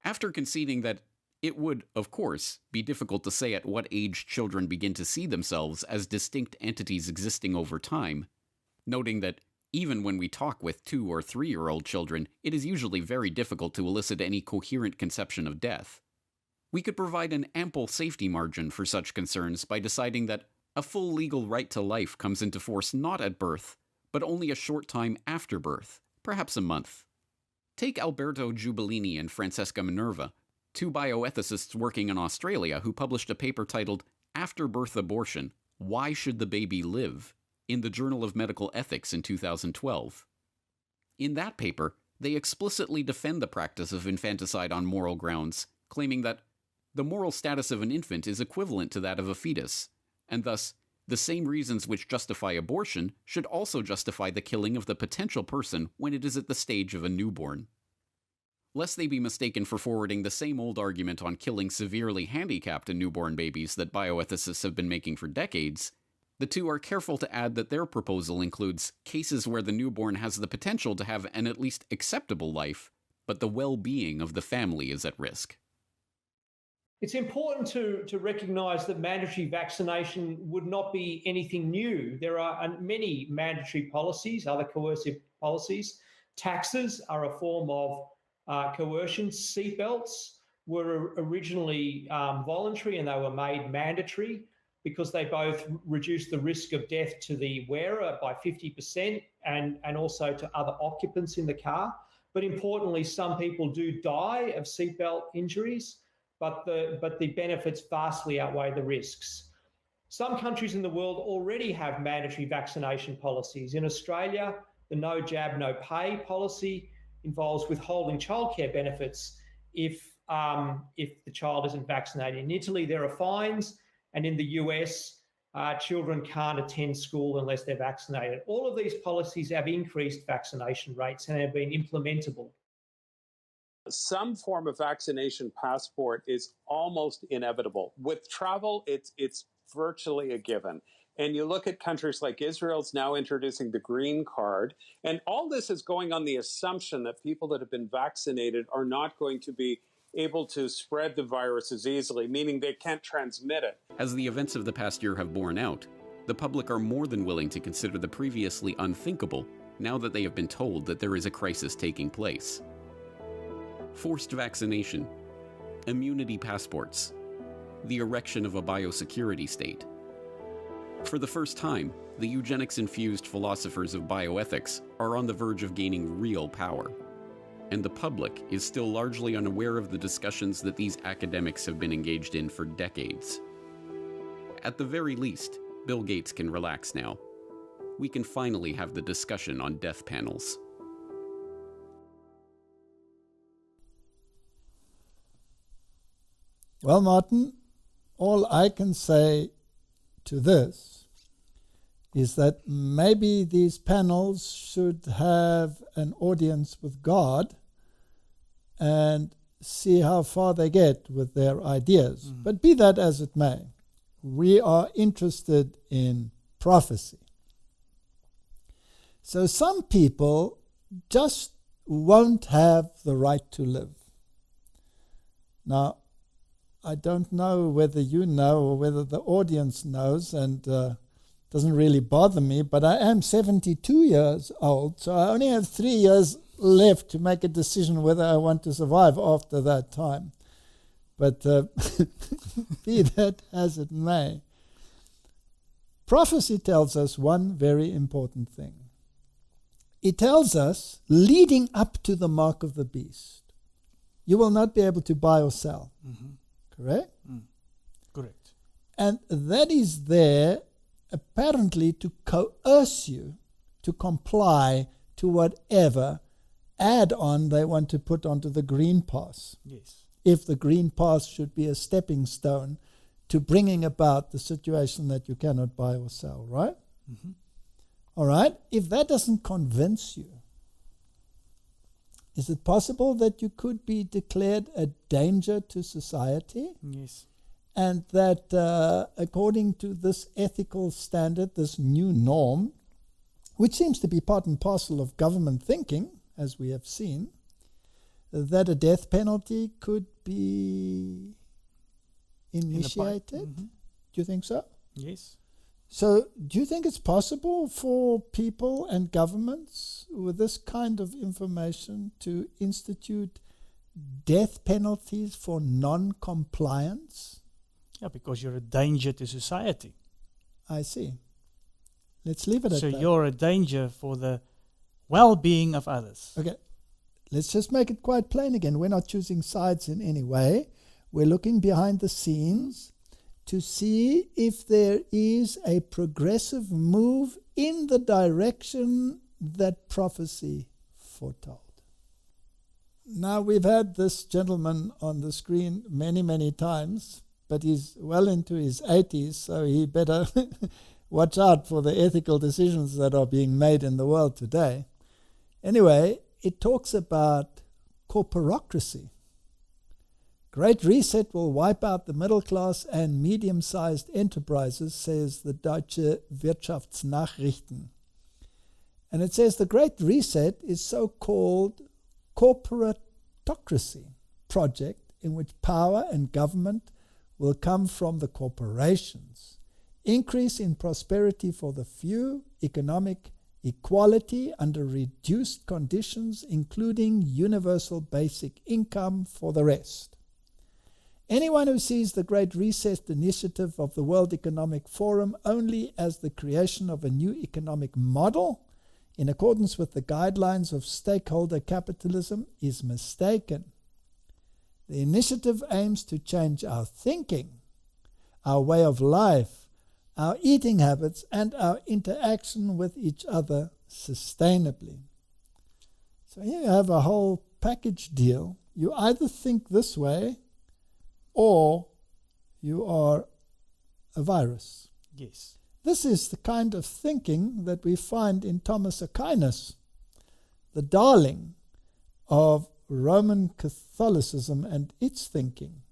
After conceding that it would, of course, be difficult to say at what age children begin to see themselves as distinct entities existing over time, noting that even when we talk with 2- or 3-year-old children, it is usually very difficult to elicit any coherent conception of death, we could provide an ample safety margin for such concerns by deciding that a full legal right to life comes into force not at birth, but only a short time after birth, perhaps a month. Take Alberto Giubilini and Francesca Minerva, 2 bioethicists working in Australia who published a paper titled After Birth Abortion, Why Should the Baby Live? In the Journal of Medical Ethics in 2012. In that paper, they explicitly defend the practice of infanticide on moral grounds, claiming that the moral status of an infant is equivalent to that of a fetus, and thus The same reasons which justify abortion should also justify the killing of the potential person when it is at the stage of a newborn. Lest they be mistaken for forwarding the same old argument on killing severely handicapped newborn babies that bioethicists have been making for decades, the two are careful to add that their proposal includes cases where the newborn has the potential to have an at least acceptable life, but the well-being of the family is at risk. It's important to recognise that mandatory vaccination would not be anything new. There are many mandatory policies, other coercive policies. Taxes are a form of coercion. Seatbelts were originally voluntary and they were made mandatory because they both reduce the risk of death to the wearer by 50% and also to other occupants in the car. But importantly, some people do die of seatbelt injuries, but the benefits vastly outweigh the risks. Some countries in the world already have mandatory vaccination policies. In Australia, the no jab, no pay policy involves withholding childcare benefits if the child isn't vaccinated. In Italy, there are fines, and in the US, children can't attend school unless they're vaccinated. All of these policies have increased vaccination rates and have been implementable. Some form of vaccination passport is almost inevitable. With travel, it's virtually a given. And you look at countries like Israel's now introducing the green card, and all this is going on the assumption that people that have been vaccinated are not going to be able to spread the virus as easily, meaning they can't transmit it. As the events of the past year have borne out, the public are more than willing to consider the previously unthinkable now that they have been told that there is a crisis taking place. Forced vaccination, immunity passports, the erection of a biosecurity state. For the first time, the eugenics-infused philosophers of bioethics are on the verge of gaining real power, and the public is still largely unaware of the discussions that these academics have been engaged in for decades. At the very least, Bill Gates can relax now. We can finally have the discussion on death panels. Well, Martin, all I can say to this is that maybe these panels should have an audience with God and see how far they get with their ideas. But be that as it may, we are interested in prophecy. So some people just won't have the right to live. Now, I don't know whether you know or whether the audience knows, and doesn't really bother me, but I am 72 years old, so I only have 3 years left to make a decision whether I want to survive after that time. But be that as it may, prophecy tells us one very important thing. It tells us, leading up to the mark of the beast, you will not be able to buy or sell. Correct? Correct. And that is there apparently to coerce you to comply to whatever add-on they want to put onto the green pass. Yes. If the green pass should be a stepping stone to bringing about the situation that you cannot buy or sell, right? All right? If that doesn't convince you, is it possible that you could be declared a danger to society? Yes. And that according to this ethical standard, this new norm, which seems to be part and parcel of government thinking, as we have seen, that a death penalty could be initiated? Do you think so? Yes. So do you think it's possible for people and governments with this kind of information to institute death penalties for non-compliance? Yeah, because you're a danger to society. I see. Let's leave it at that. So you're a danger for the well-being of others. Okay. Let's just make it quite plain again. We're not choosing sides in any way. We're looking behind the scenes to see if there is a progressive move in the direction that prophecy foretold. Now, we've had this gentleman on the screen many, many times, but he's well into his 80s, so he better watch out for the ethical decisions that are being made in the world today. Anyway, it talks about corporatocracy. Great Reset will wipe out the middle class and medium-sized enterprises, says the Deutsche Wirtschaftsnachrichten. And it says the Great Reset is so-called corporatocracy project in which power and government will come from the corporations. Increase in prosperity for the few, economic equality under reduced conditions, including universal basic income for the rest. Anyone who sees the Great Reset initiative of the World Economic Forum only as the creation of a new economic model in accordance with the guidelines of stakeholder capitalism is mistaken. The initiative aims to change our thinking, our way of life, our eating habits, and our interaction with each other sustainably. So here you have a whole package deal. You either think this way or you are a virus. Yes. This is the kind of thinking that we find in Thomas Aquinas, the darling of Roman Catholicism and its thinking,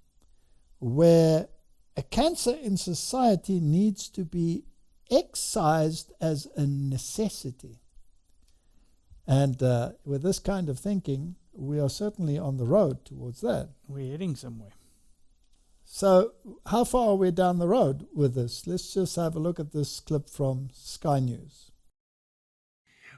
where a cancer in society needs to be excised as a necessity. And with this kind of thinking, we are certainly on the road towards that. We're heading somewhere. So how far are we down the road with this? Let's just have a look at this clip from Sky News.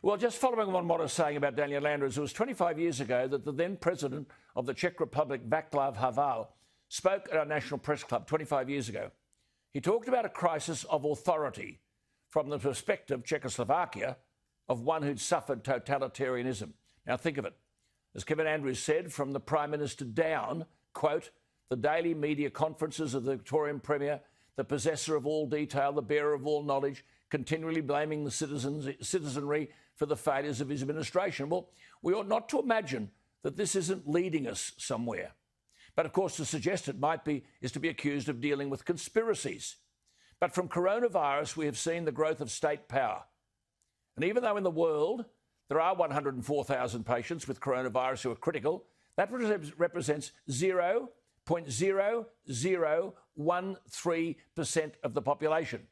Well, just following on what I was saying about Daniel Andrews, it was 25 years ago that the then president of the Czech Republic, Václav Havel, spoke at our National Press Club 25 years ago. He talked about a crisis of authority from the perspective of Czechoslovakia, of one who'd suffered totalitarianism. Now think of it. As Kevin Andrews said, from the Prime Minister down, quote, the daily media conferences of the Victorian Premier, the possessor of all detail, the bearer of all knowledge, continually blaming the citizenry for the failures of his administration. Well, we ought not to imagine that this isn't leading us somewhere. But of course, to suggest it might be is to be accused of dealing with conspiracies. But from coronavirus, we have seen the growth of state power. And even though in the world there are 104,000 patients with coronavirus who are critical, that represents 0.0013% of the population.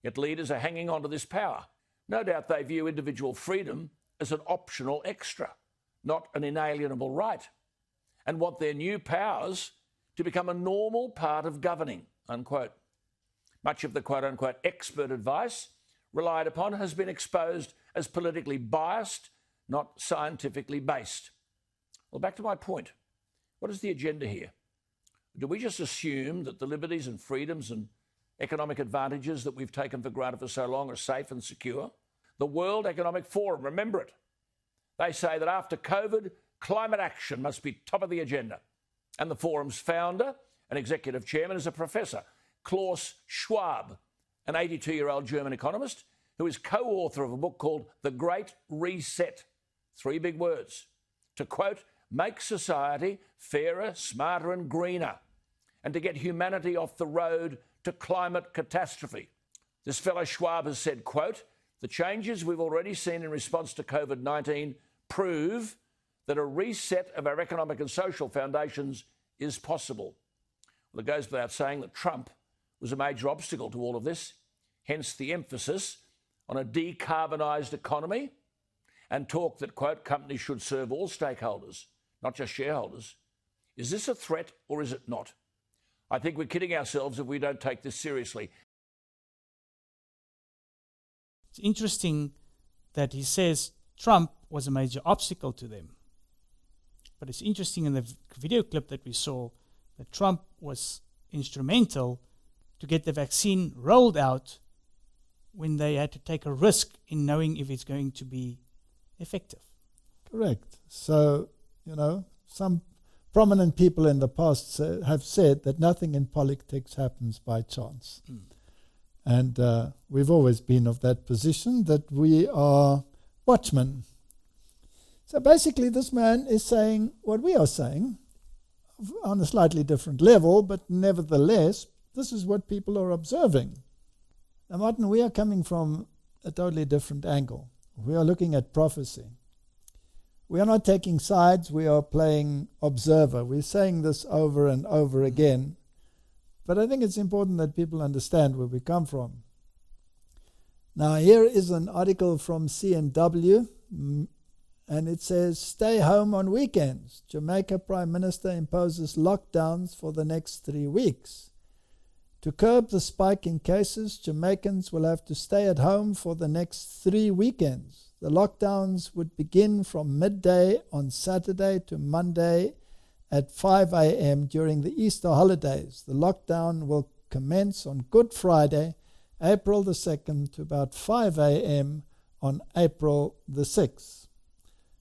Yet leaders are hanging on to this power. No doubt they view individual freedom as an optional extra, not an inalienable right, and want their new powers to become a normal part of governing, unquote. Much of the quote-unquote expert advice relied upon has been exposed as politically biased, not scientifically based. Well, back to my point. What is the agenda here? Do we just assume that the liberties and freedoms and economic advantages that we've taken for granted for so long are safe and secure? The World Economic Forum, remember it. They say that after COVID, climate action must be top of the agenda. And the forum's founder and executive chairman is a professor, Klaus Schwab, an 82-year-old German economist who is co-author of a book called The Great Reset. 3 big words. To quote, make society fairer, smarter and greener, and to get humanity off the road to climate catastrophe. This fellow Schwab has said, quote, the changes we've already seen in response to COVID-19 prove that a reset of our economic and social foundations is possible. Well, it goes without saying that Trump was a major obstacle to all of this, hence the emphasis on a decarbonised economy and talk that, quote, companies should serve all stakeholders, not just shareholders. Is this a threat or is it not? I think we're kidding ourselves if we don't take this seriously. It's interesting that he says Trump was a major obstacle to them. But it's interesting in the video clip that we saw that Trump was instrumental to get the vaccine rolled out when they had to take a risk in knowing if it's going to be effective. Correct. So, some prominent people in the past have said that nothing in politics happens by chance. And we've always been of that position that we are watchmen. So basically this man is saying what we are saying on a slightly different level, but nevertheless, this is what people are observing. Now, Martin, we are coming from a totally different angle. We are looking at prophecy. We are not taking sides, we are playing observer. We're saying this over and over again, but I think it's important that people understand where we come from. Now, here is an article from CNW, and it says, stay home on weekends. Jamaica Prime Minister imposes lockdowns for the next 3 weeks. To curb the spike in cases, Jamaicans will have to stay at home for the next 3 weekends. The lockdowns would begin from midday on Saturday to Monday at 5 a.m. during the Easter holidays. The lockdown will commence on Good Friday, April the 2nd, to about 5 a.m. on April the 6th.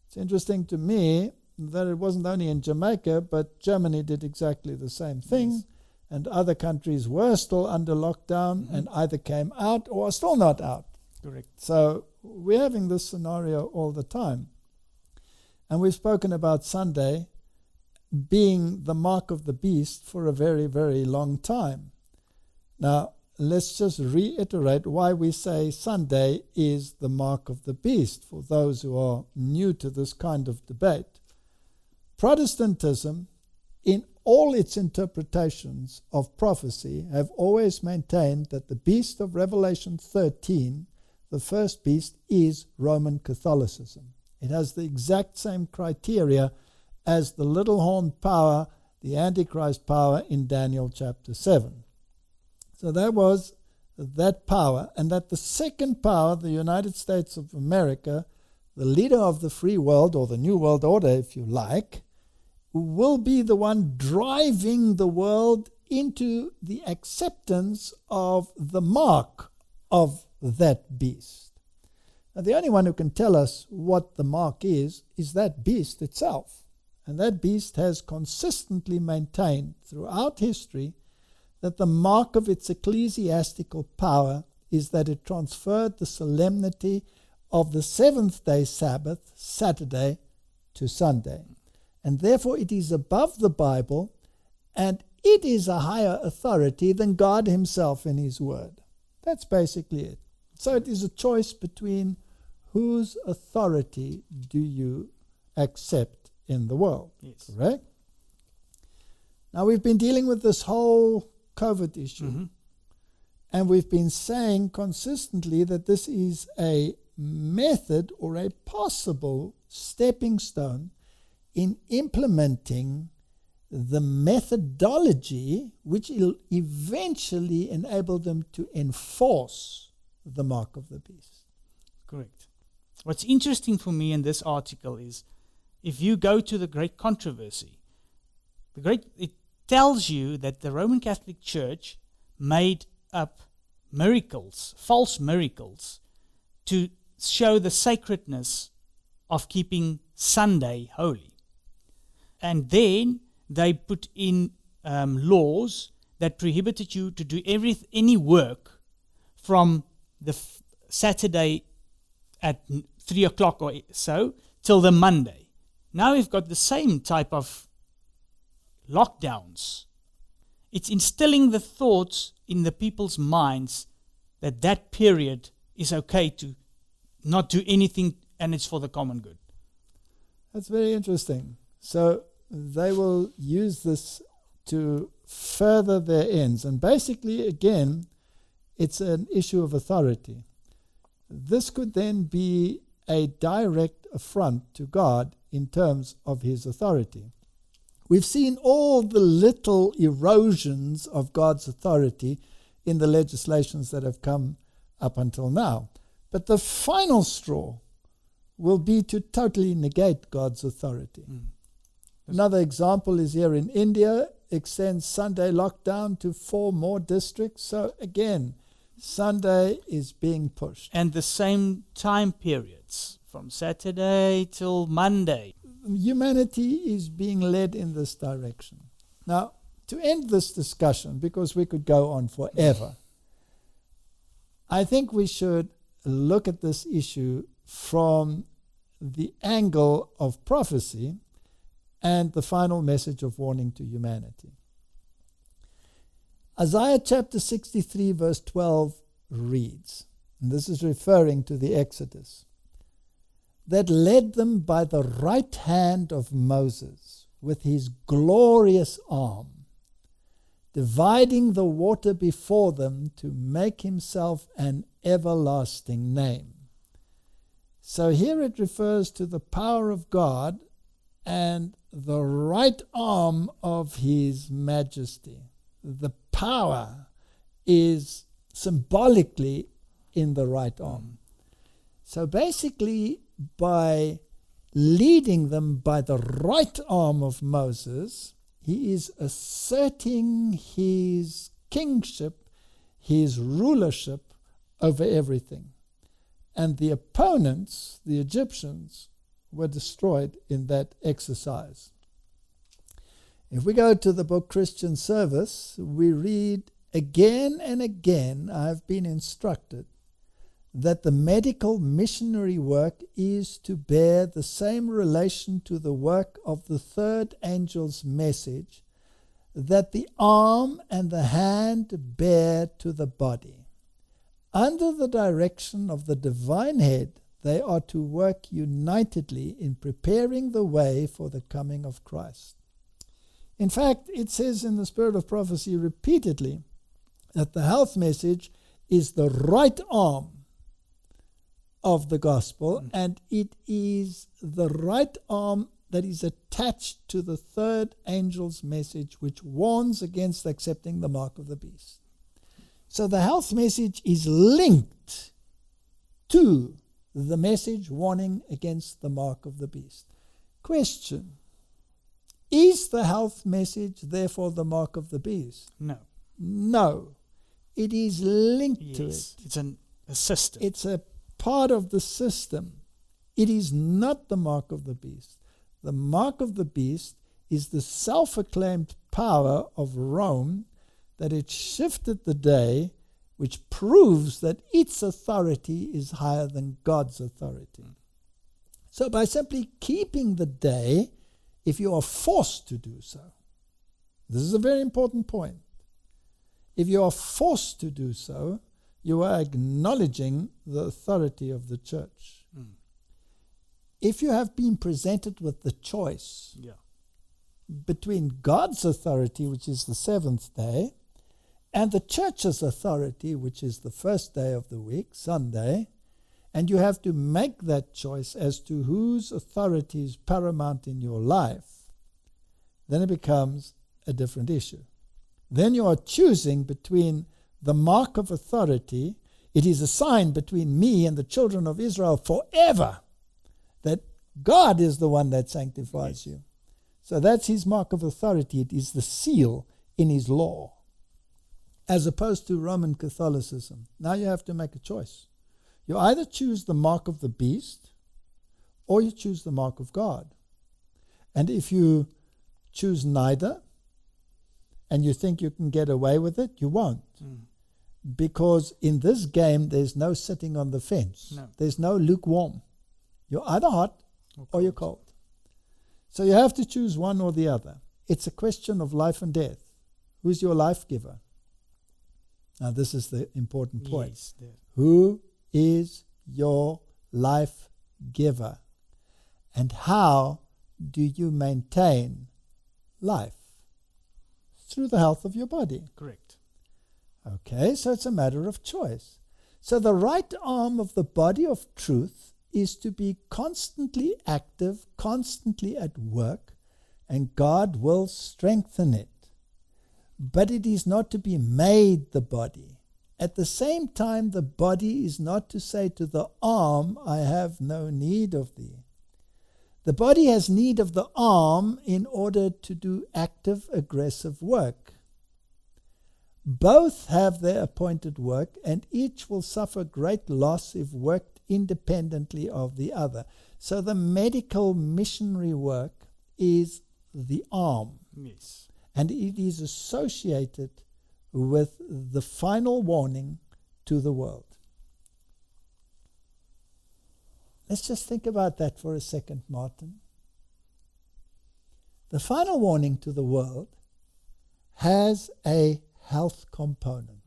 It's interesting to me that it wasn't only in Jamaica, but Germany did exactly the same thing. Yes. And other countries were still under lockdown and either came out or are still not out. Correct. So we're having this scenario all the time. And we've spoken about Sunday being the mark of the beast for a very, very long time. Now, let's just reiterate why we say Sunday is the mark of the beast for those who are new to this kind of debate. Protestantism, in all its interpretations of prophecy, have always maintained that the beast of Revelation 13, the first beast, is Roman Catholicism. It has the exact same criteria as the little horn power, the Antichrist power in Daniel chapter 7. So that was that power, and that the second power, the United States of America, the leader of the free world, or the New World Order if you like, will be the one driving the world into the acceptance of the mark of that beast. Now, the only one who can tell us what the mark is that beast itself. And that beast has consistently maintained throughout history that the mark of its ecclesiastical power is that it transferred the solemnity of the seventh-day Sabbath, Saturday, to Sunday. And therefore it is above the Bible, and it is a higher authority than God himself in his word. That's basically it. So it is a choice between whose authority do you accept in the world. Yes. Correct? Now, we've been dealing with this whole COVID issue, and we've been saying consistently that this is a method or a possible stepping stone in implementing the methodology which will eventually enable them to enforce the mark of the beast. Correct. What's interesting for me in this article is, if you go to the Great Controversy, it tells you that the Roman Catholic Church made up miracles, false miracles, to show the sacredness of keeping Sunday holy. And then they put in laws that prohibited you to do any work from the Saturday at 3 o'clock or so till the Monday. Now we've got the same type of lockdowns. It's instilling the thoughts in the people's minds that that period is okay to not do anything and it's for the common good. That's very interesting. So they will use this to further their ends. And basically, again, it's an issue of authority. This could then be a direct affront to God in terms of his authority. We've seen all the little erosions of God's authority in the legislations that have come up until now. But the final straw will be to totally negate God's authority. Another example is here in India, extends Sunday lockdown to 4 more districts. So again, Sunday is being pushed. And the same time periods, from Saturday till Monday. Humanity is being led in this direction. Now, to end this discussion, because we could go on forever, I think we should look at this issue from the angle of prophecy and the final message of warning to humanity. Isaiah chapter 63 verse 12 reads, and this is referring to the Exodus, that led them by the right hand of Moses with his glorious arm, dividing the water before them to make himself an everlasting name. So here it refers to the power of God and the right arm of his majesty. The power is symbolically in the right arm. So basically, by leading them by the right arm of Moses, he is asserting his kingship, his rulership over everything. And the opponents, the Egyptians, were destroyed in that exercise. If we go to the book Christian Service, we read again and again, I have been instructed that the medical missionary work is to bear the same relation to the work of the third angel's message that the arm and the hand bear to the body. Under the direction of the divine head, they are to work unitedly in preparing the way for the coming of Christ. In fact, it says in the Spirit of Prophecy repeatedly that the health message is the right arm of the gospel, and it is the right arm that is attached to the third angel's message, which warns against accepting the mark of the beast. So the health message is linked to the message warning against the mark of the beast. Question: is the health message therefore the mark of the beast? No. No. It is linked to it. It's a system. It's a part of the system. It is not the mark of the beast. The mark of the beast is the self-acclaimed power of Rome, that it shifted the day, which proves that its authority is higher than God's authority. So by simply keeping the day, if you are forced to do so, this is a very important point. If you are forced to do so, you are acknowledging the authority of the church. If you have been presented with the choice between God's authority, which is the seventh day, and the church's authority, which is the first day of the week, Sunday, and you have to make that choice as to whose authority is paramount in your life, then it becomes a different issue. Then you are choosing between the mark of authority. It is a sign between me and the children of Israel forever that God is the one that sanctifies you. So that's his mark of authority. It is the seal in his law, as opposed to Roman Catholicism. Now you have to make a choice. You either choose the mark of the beast or you choose the mark of God. And if you choose neither and you think you can get away with it, you won't. Because in this game, there's no sitting on the fence. No. There's no lukewarm. You're either hot or you're cold. So you have to choose one or the other. It's a question of life and death. Who's your life giver? Now this is the important point. Yes, who is your life giver? And how do you maintain life? Through the health of your body. Correct. Okay, so it's a matter of choice. So the right arm of the body of truth is to be constantly active, constantly at work, and God will strengthen it. But it is not to be made the body. At the same time, the body is not to say to the arm, I have no need of thee. The body has need of the arm in order to do active, aggressive work. Both have their appointed work, and each will suffer great loss if worked independently of the other. So the medical missionary work is the arm. Yes. And it is associated with the final warning to the world. Let's just think about that for a second, Martin. The final warning to the world has a health component.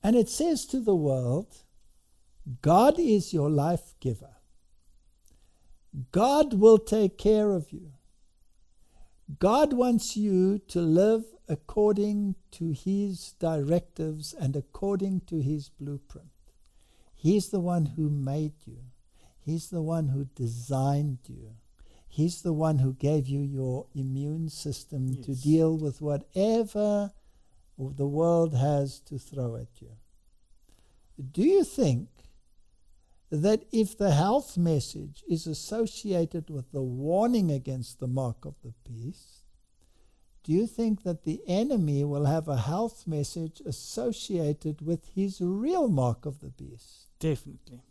And it says to the world, God is your life giver. God will take care of you. God wants you to live according to His directives and according to His blueprint. He's the one who made you. He's the one who designed you. He's the one who gave you your immune system to deal with whatever the world has to throw at you. Do you think that if the health message is associated with the warning against the mark of the beast, do you think that the enemy will have a health message associated with his real mark of the beast? Definitely.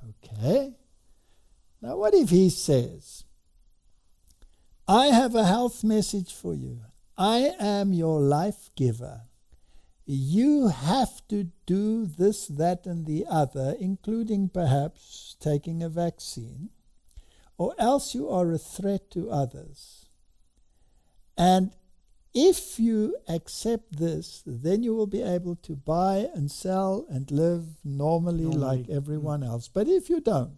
Okay. Now what if he says, I have a health message for you. I am your life giver. You have to do this, that, and the other, including perhaps taking a vaccine, or else you are a threat to others. And if you accept this, then you will be able to buy and sell and live normally like everyone else. But if you don't,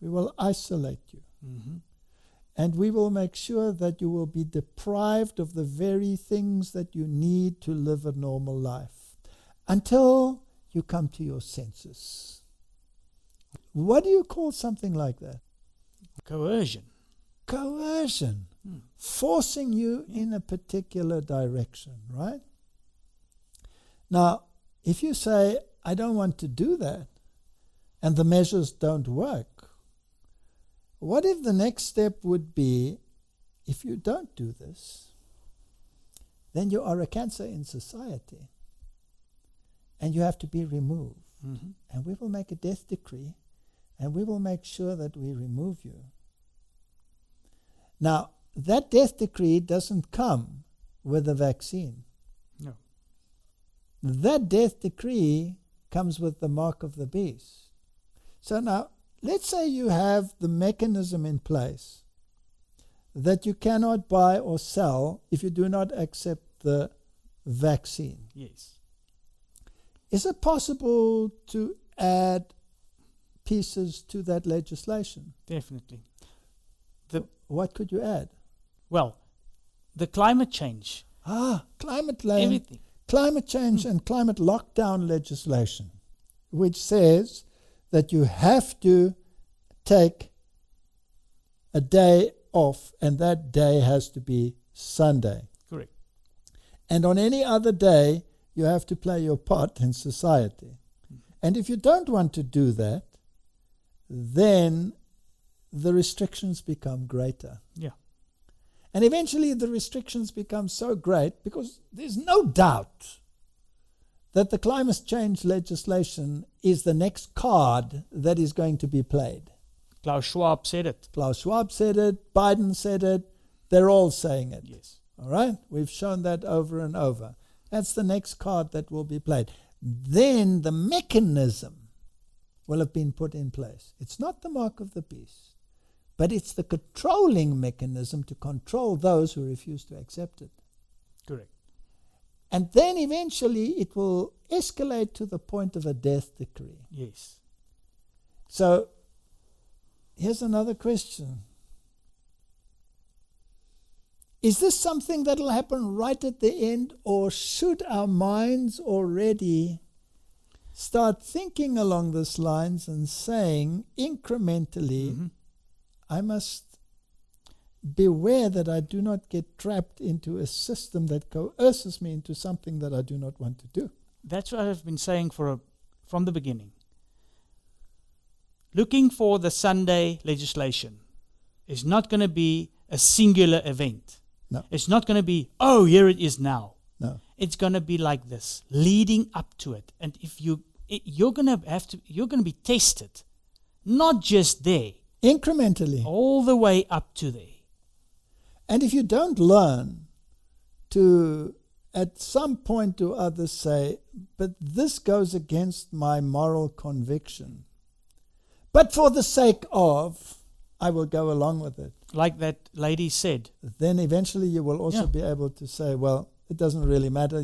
we will isolate you. Mm-hmm. And we will make sure that you will be deprived of the very things that you need to live a normal life until you come to your senses. What do you call something like that? Coercion. Coercion. Forcing you in a particular direction, right? Now, if you say, I don't want to do that, and the measures don't work, what if the next step would be, if you don't do this, then you are a cancer in society and you have to be removed. Mm-hmm. And we will make a death decree and we will make sure that we remove you. Now, that death decree doesn't come with a vaccine. No. That death decree comes with the mark of the beast. So now, let's say you have the mechanism in place that you cannot buy or sell if you do not accept the vaccine. Yes. Is it possible to add pieces to that legislation? Definitely. What could you add? Well, the climate change. Climate Everything. Climate change and climate lockdown legislation, which says that you have to take a day off, and that day has to be Sunday. Correct. And on any other day, you have to play your part in society. And if you don't want to do that, then the restrictions become greater. Yeah. And eventually the restrictions become so great because there's no doubt that the climate change legislation is the next card that is going to be played. Klaus Schwab said it. Klaus Schwab said it. Biden said it. They're all saying it. Yes. All right? We've shown that over and over. That's the next card that will be played. Then the mechanism will have been put in place. It's not the mark of the beast, but it's the controlling mechanism to control those who refuse to accept it. Correct. And then eventually it will escalate to the point of a death decree. Yes. So here's another question. Is this something that will happen right at the end, or should our minds already start thinking along these lines and saying incrementally, I must beware that I do not get trapped into a system that coerces me into something that I do not want to do? That's what I've been saying from the beginning. Looking for the Sunday legislation is not going to be a singular event. No. It's not going to be, oh, here it is now. No. It's going to be like this, leading up to it. And if you're going to be tested, not just there, incrementally, all the way up to there. And if you don't learn to, at some point or other, say, but this goes against my moral conviction, but for the sake of, I will go along with it. Like that lady said. Then eventually you will also be able to say, well, it doesn't really matter,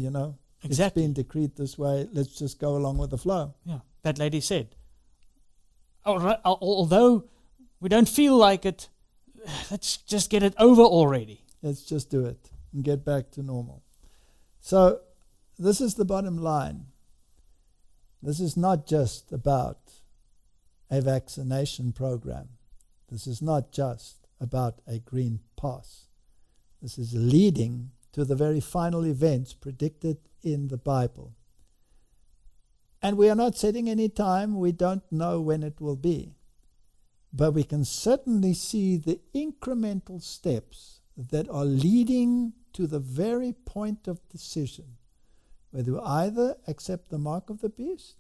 Exactly. It's been decreed this way, let's just go along with the flow. Yeah, that lady said, although we don't feel like it, let's just get it over already. Let's just do it and get back to normal. So this is the bottom line. This is not just about a vaccination program. This is not just about a green pass. This is leading to the very final events predicted in the Bible. And we are not setting any time. We don't know when it will be. But we can certainly see the incremental steps that are leading to the very point of decision, whether you either accept the mark of the beast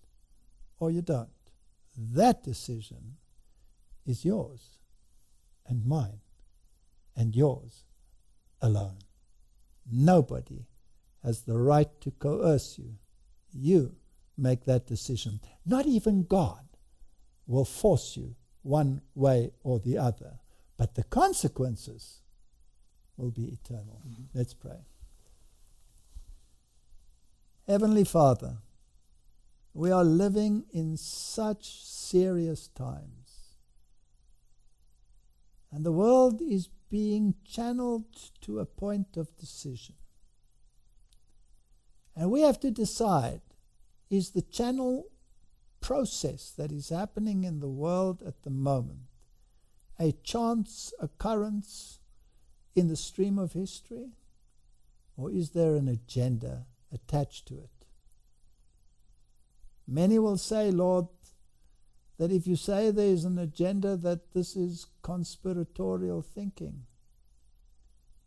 or you don't. That decision is yours and mine and yours alone. Nobody has the right to coerce you. You make that decision. Not even God will force you one way or the other, but the consequences will be eternal. Let's pray. Heavenly Father, we are living in such serious times, and the world is being channeled to a point of decision. And we have to decide, is the channel process that is happening in the world at the moment a chance occurrence in the stream of history, or is there an agenda attached to it? Many will say, Lord, that if you say there is an agenda, that this is conspiratorial thinking.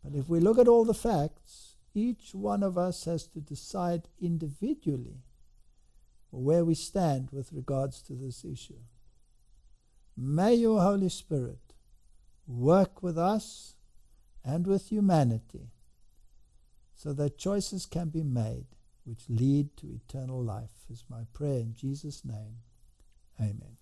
But if we look at all the facts, each one of us has to decide individually where we stand with regards to this issue. May your Holy Spirit work with us and with humanity so that choices can be made which lead to eternal life, is my prayer in Jesus' name. Amen.